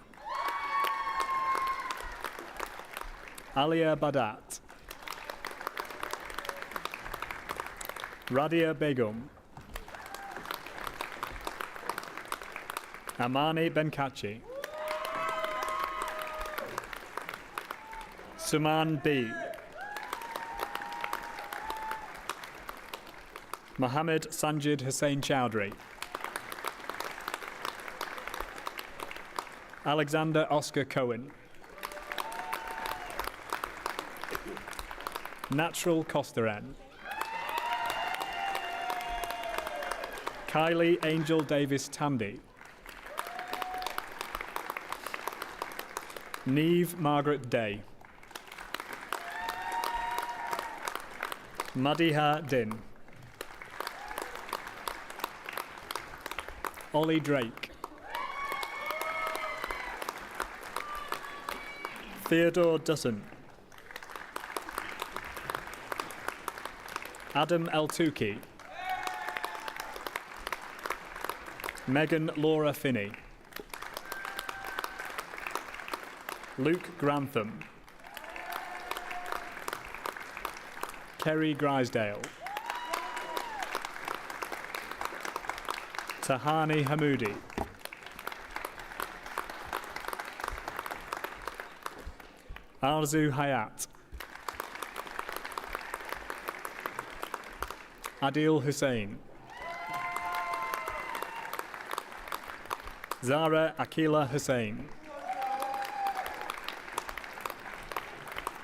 Alia Badat. Radia Begum. Amani Benkachi. Suman B. Mohammed Sanjid Hussain Chowdhury. Alexander Oscar Cohen. Natural Costeren. Kylie Angel Davis Tandy. Neve Margaret Day. Madiha Din. Ollie Drake. Theodore Dutton. Adam El-Tuki. Megan Laura Finney. Luke Grantham. Kerry Grisdale. Tahani Hamoudi. Arzu Hayat. Adil Hussain. Zara Akila Hussain.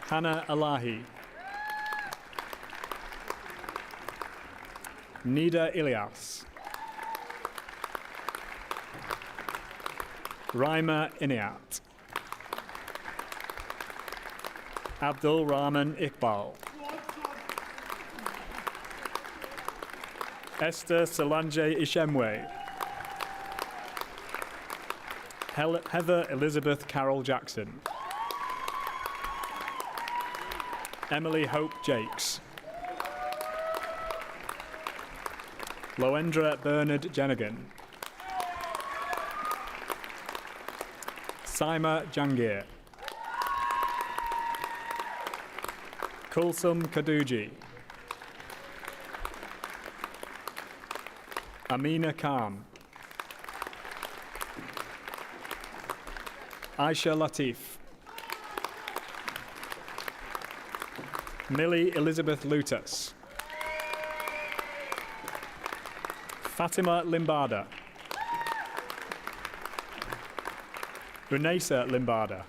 Hannah Alahi. Nida Ilyas. Raima Iniat. Abdul Rahman Iqbal. Esther Solange Ishemwe. Heather Elizabeth Carroll Jackson. Emily Hope Jakes. Loendra Bernard Jenigan. Saima Jangir. Kulsum Kaduji. Amina Khan. Aisha Latif. Millie Elizabeth Lutus. Fatima Limbada. Unesa Limbada.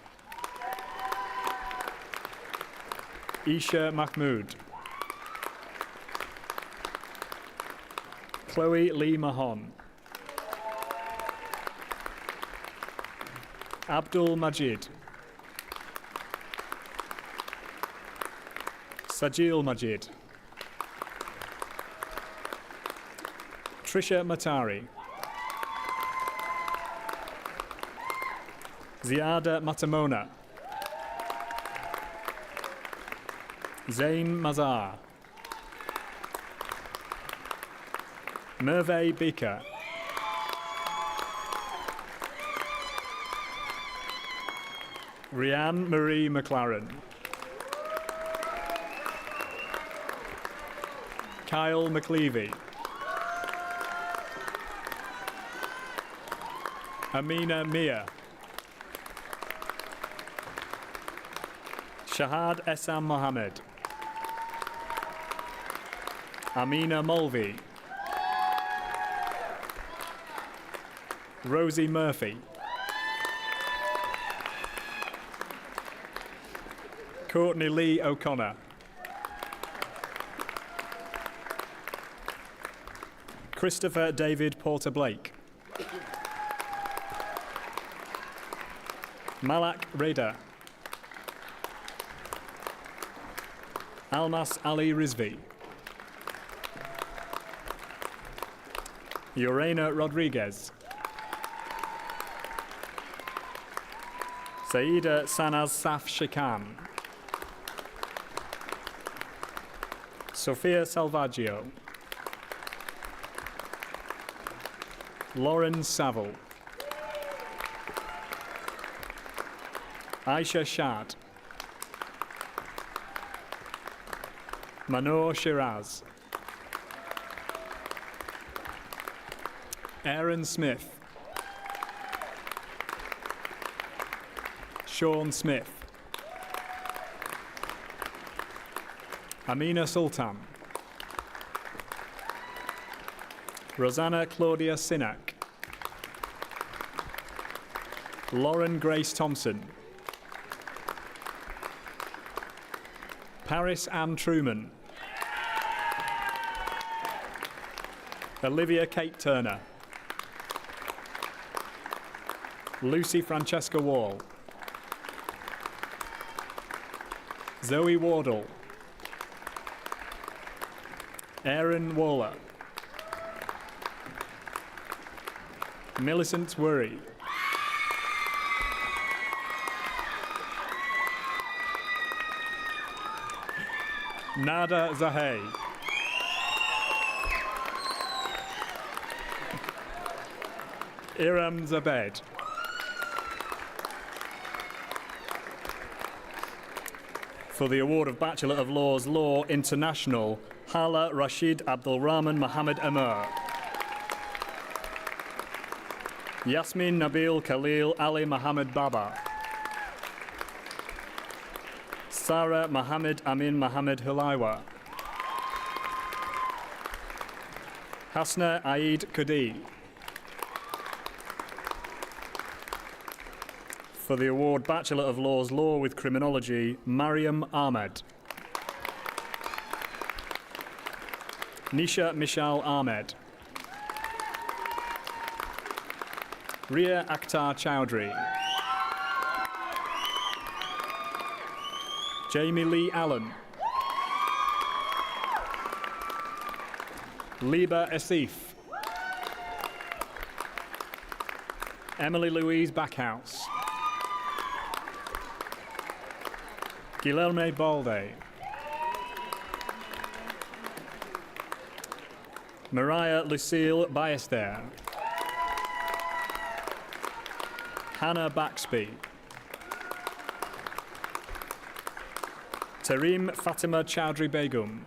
Isha Mahmood. Chloe Lee Mahon. Abdul Majid. Sajil Majid. Trisha Matari. Ziada Matamona. Zain Mazar. Merve Bika. Rianne Marie McLaren. Kyle McLeavy. Amina Mia. Shahad Essam Mohammed. Amina Mulvey. Rosie Murphy. Courtney Lee O'Connor. Christopher David Porter Blake. Malak Reda. Almas Ali Rizvi. Yorena Rodriguez. Saida Sanaz Saf Shikan. Sofia Salvaggio. Lauren Saville. Aisha Shad. Manor Shiraz. Aaron Smith. Sean Smith. Amina Sultan. Rosanna Claudia Sinak. Lauren Grace Thompson. Paris Ann Truman. Olivia Kate Turner. Lucy Francesca Wall. Zoe Wardle. Aaron Waller. Millicent Worry. Nada Zahey. Iram Zabed. For the award of Bachelor of Laws Law International, Hala Rashid Abdul Rahman Mohammed Amir. Yasmin Nabil Khalil Ali Mohammed Baba. Sarah Mohammed Amin Mohammed Hulaiwa. Hasna Aid Kudi. For the award Bachelor of Laws Law with Criminology, Mariam Ahmed. Nisha Mishal Ahmed. Ria Akhtar Chowdhury. Jamie Lee Allen. Liba Asif. Emily Louise Backhouse. Guilherme Balde. Mariah Lucille Ballester. Hannah Baxby. Tareem Fatima Chowdhury Begum.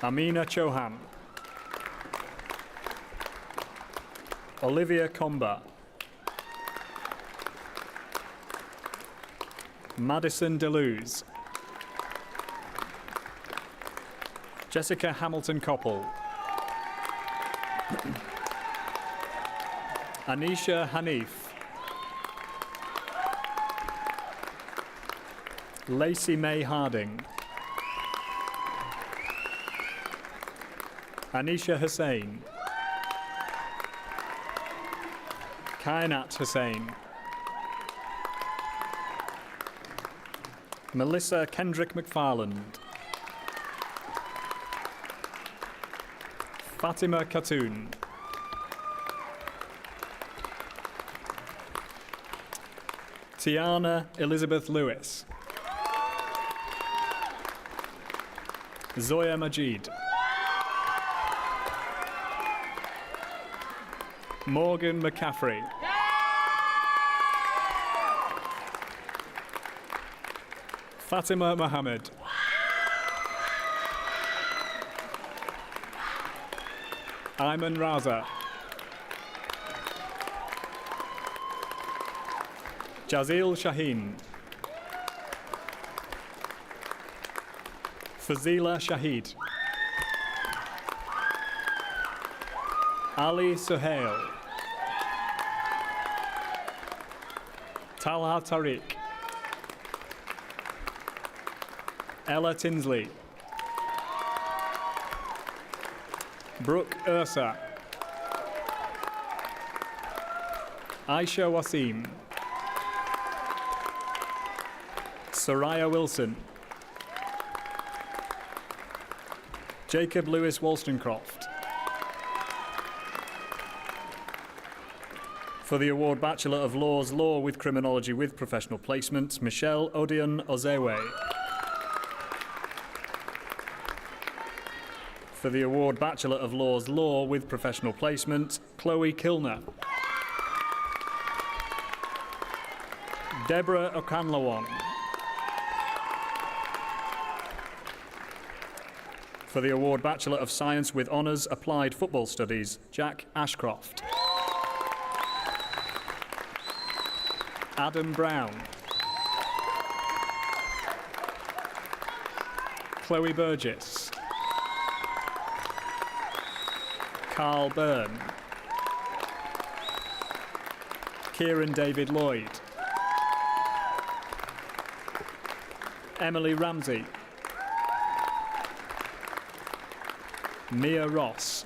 Amina Chauhan. Olivia Comba. Madison Deleuze. Jessica Hamilton Koppel. Anisha Hanif. Lacey May Harding. Anisha Hussain. Kainat Hussain. Melissa Kendrick McFarland. Fatima Khatoon. Tiana Elizabeth Lewis. Zoya Majid. Morgan McCaffrey. Fatima Mohammed. Ayman Raza. Jazeel Shaheen. Fazila Shahid. Ali Suhail. Talha Tariq. Ella Tinsley. Brooke Ursa. Aisha Wasim. Soraya Wilson. Jacob Lewis Wollstonecroft. For the award Bachelor of Laws Law with Criminology with Professional Placement, Michelle Odion Ozewe. For the award Bachelor of Laws Law with Professional Placement, Chloe Kilner. Deborah Okanlawon. For the award Bachelor of Science with Honours Applied Football Studies, Jack Ashcroft. Adam Brown. Chloe Burgess. Carl Byrne. Kieran David Lloyd. Emily Ramsey. Mia Ross.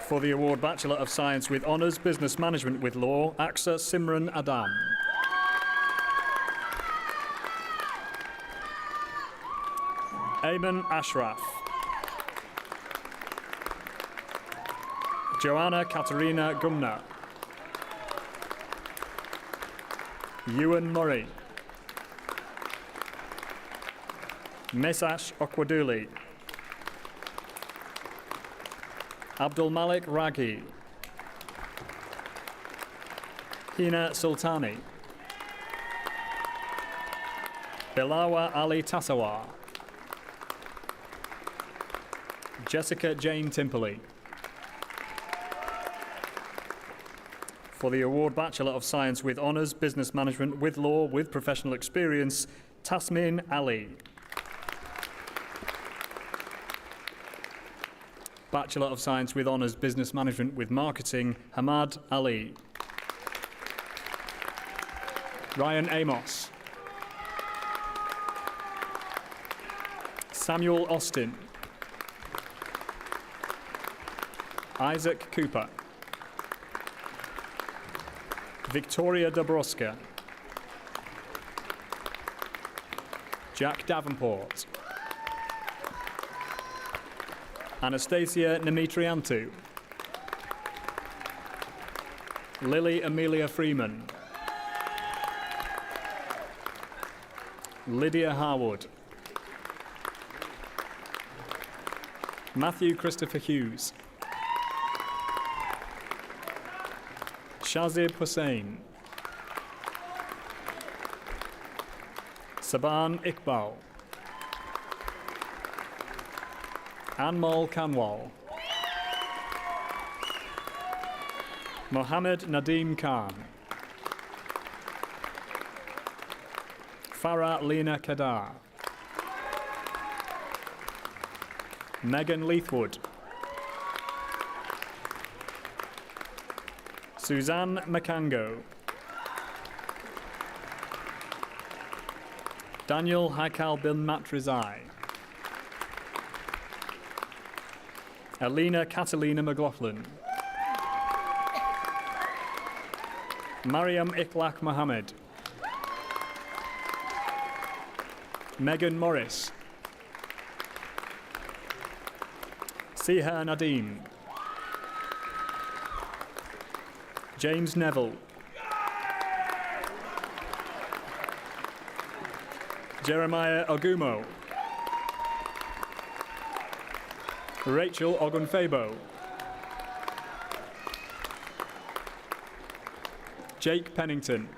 For the award Bachelor of Science with Honours Business Management with Law, Aksa Simran Adam. Ayman Ashraf. Joanna Katerina Gumna. Ewan Murray. Mesash Okwaduli. Abdul Malik Raghi. Hina Sultani. Bilawa Ali Tasawa. Jessica Jane Timperley. For the award Bachelor of Science with Honours Business Management with Law with Professional Experience, Tasmin Ali. Bachelor of Science with Honours Business Management with Marketing, Hamad Ali. Ryan Amos. Samuel Austin. Isaac Cooper. Victoria Dobroska. Jack Davenport. Anastasia Nemitriantu. Lily Amelia Freeman. Lydia Harwood. Matthew Christopher Hughes. Shazib Hussain. Saban Iqbal. Anmol Kanwal. Mohammed Nadeem Khan. Farah Lena Kadar. Megan Leithwood. Suzanne Makango. Daniel Haikal bin Matrizai. Alina Catalina McLaughlin. Mariam Iklak Mohammed. Megan Morris. Siha Nadeem. James Neville. Jeremiah Ogumo. Rachel Ogunfebo. Jake Pennington.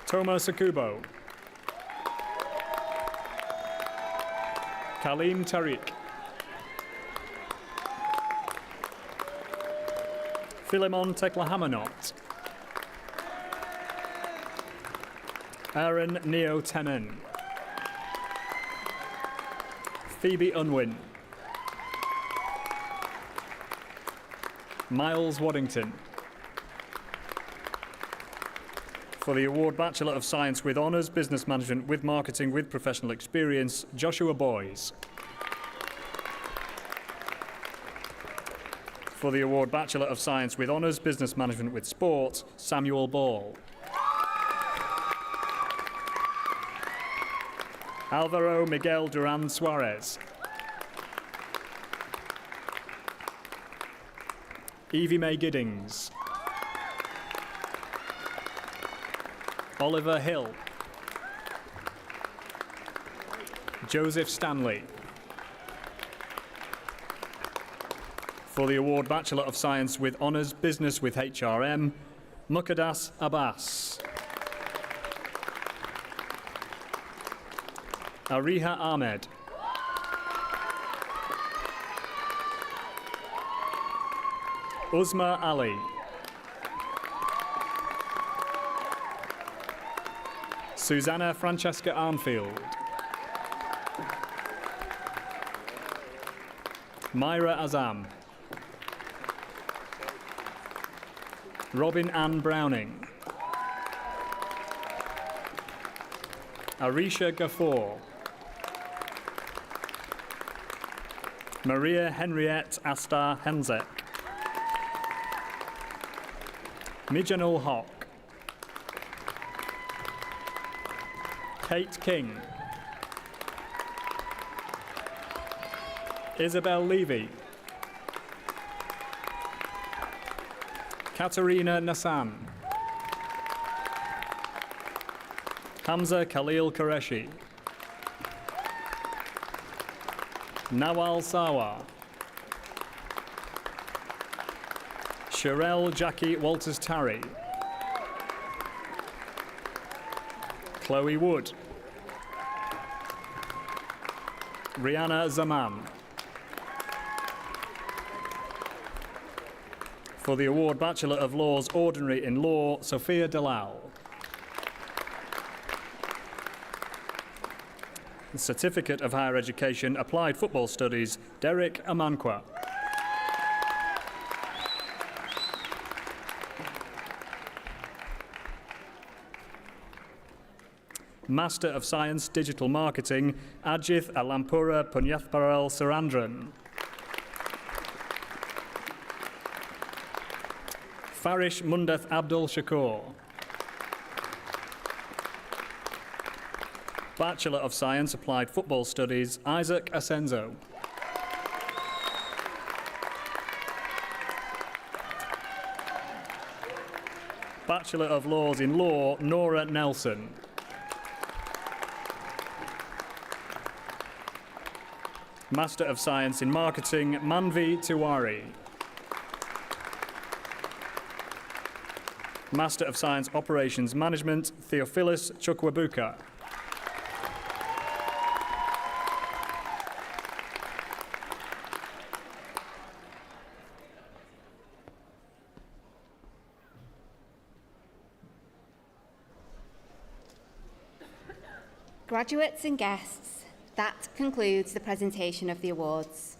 Toma Sakubo. Kaleem Tariq. Philemon Teklahamanot. Aaron Neo Tenen. Phoebe Unwin. Miles Waddington. For the award Bachelor of Science with Honours Business Management with Marketing with Professional Experience, Joshua Boys. For the award Bachelor of Science with Honours Business Management with Sport, Samuel Ball. Alvaro Miguel Duran Suarez. Evie Mae Giddings. Oliver Hill. Joseph Stanley. For the award Bachelor of Science with Honours Business with HRM, Muqaddas Abbas. Ariha Ahmed. Uzma Ali. Susanna Francesca Arnfield. Myra Azam. Robin Ann Browning. Arisha Gafoor. Maria Henriette Astar Henzek. Mijanul Haq. Kate King. Isabel Levy. Katerina Nassan. Hamza Khalil Qureshi. Nawal Sawa. Sherelle Jackie Walters-Tarry. Chloe Wood. Rihanna Zaman. For the award Bachelor of Laws Ordinary in Law, Sophia Dalal. The Certificate of Higher Education Applied Football Studies, Derek Amankwa. Master of Science Digital Marketing, Ajith Alampura Punyathparal Surandran. Farish Mundath Abdul Shakur. Bachelor of Science Applied Football Studies, Isaac Asenzo. Bachelor of Laws in Law, Nora Nelson. Master of Science in Marketing, Manvi Tiwari. Master of Science Operations Management, Theophilus Chukwabuka. Graduates and guests, that concludes the presentation of the awards.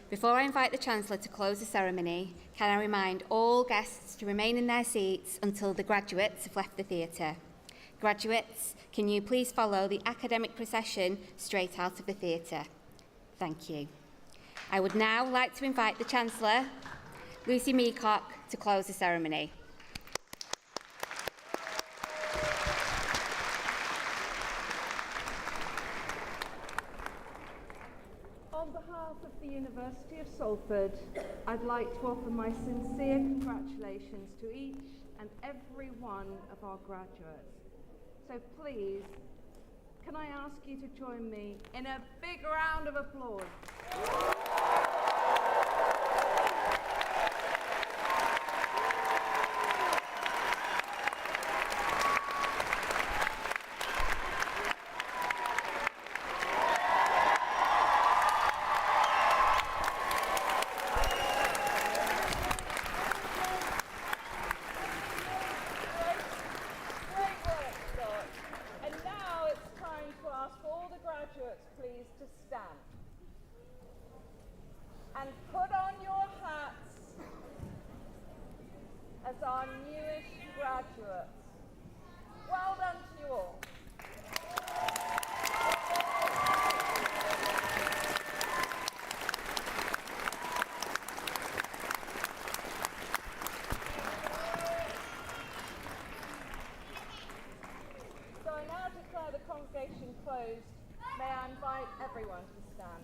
Before I invite the Chancellor to close the ceremony, can I remind all guests to remain in their seats until the graduates have left the theatre. Graduates, can you please follow the academic procession straight out of the theatre? Thank you. I would now like to invite the Chancellor, Lucy Meacock, to close the ceremony. On behalf of the University of Salford, I'd like to offer my sincere congratulations to each and every one of our graduates. So please, can I ask you to join me in a big round of applause? And put on your hats as our newest graduates. Well done to you all. So I now declare the congregation closed. May I invite everyone to stand.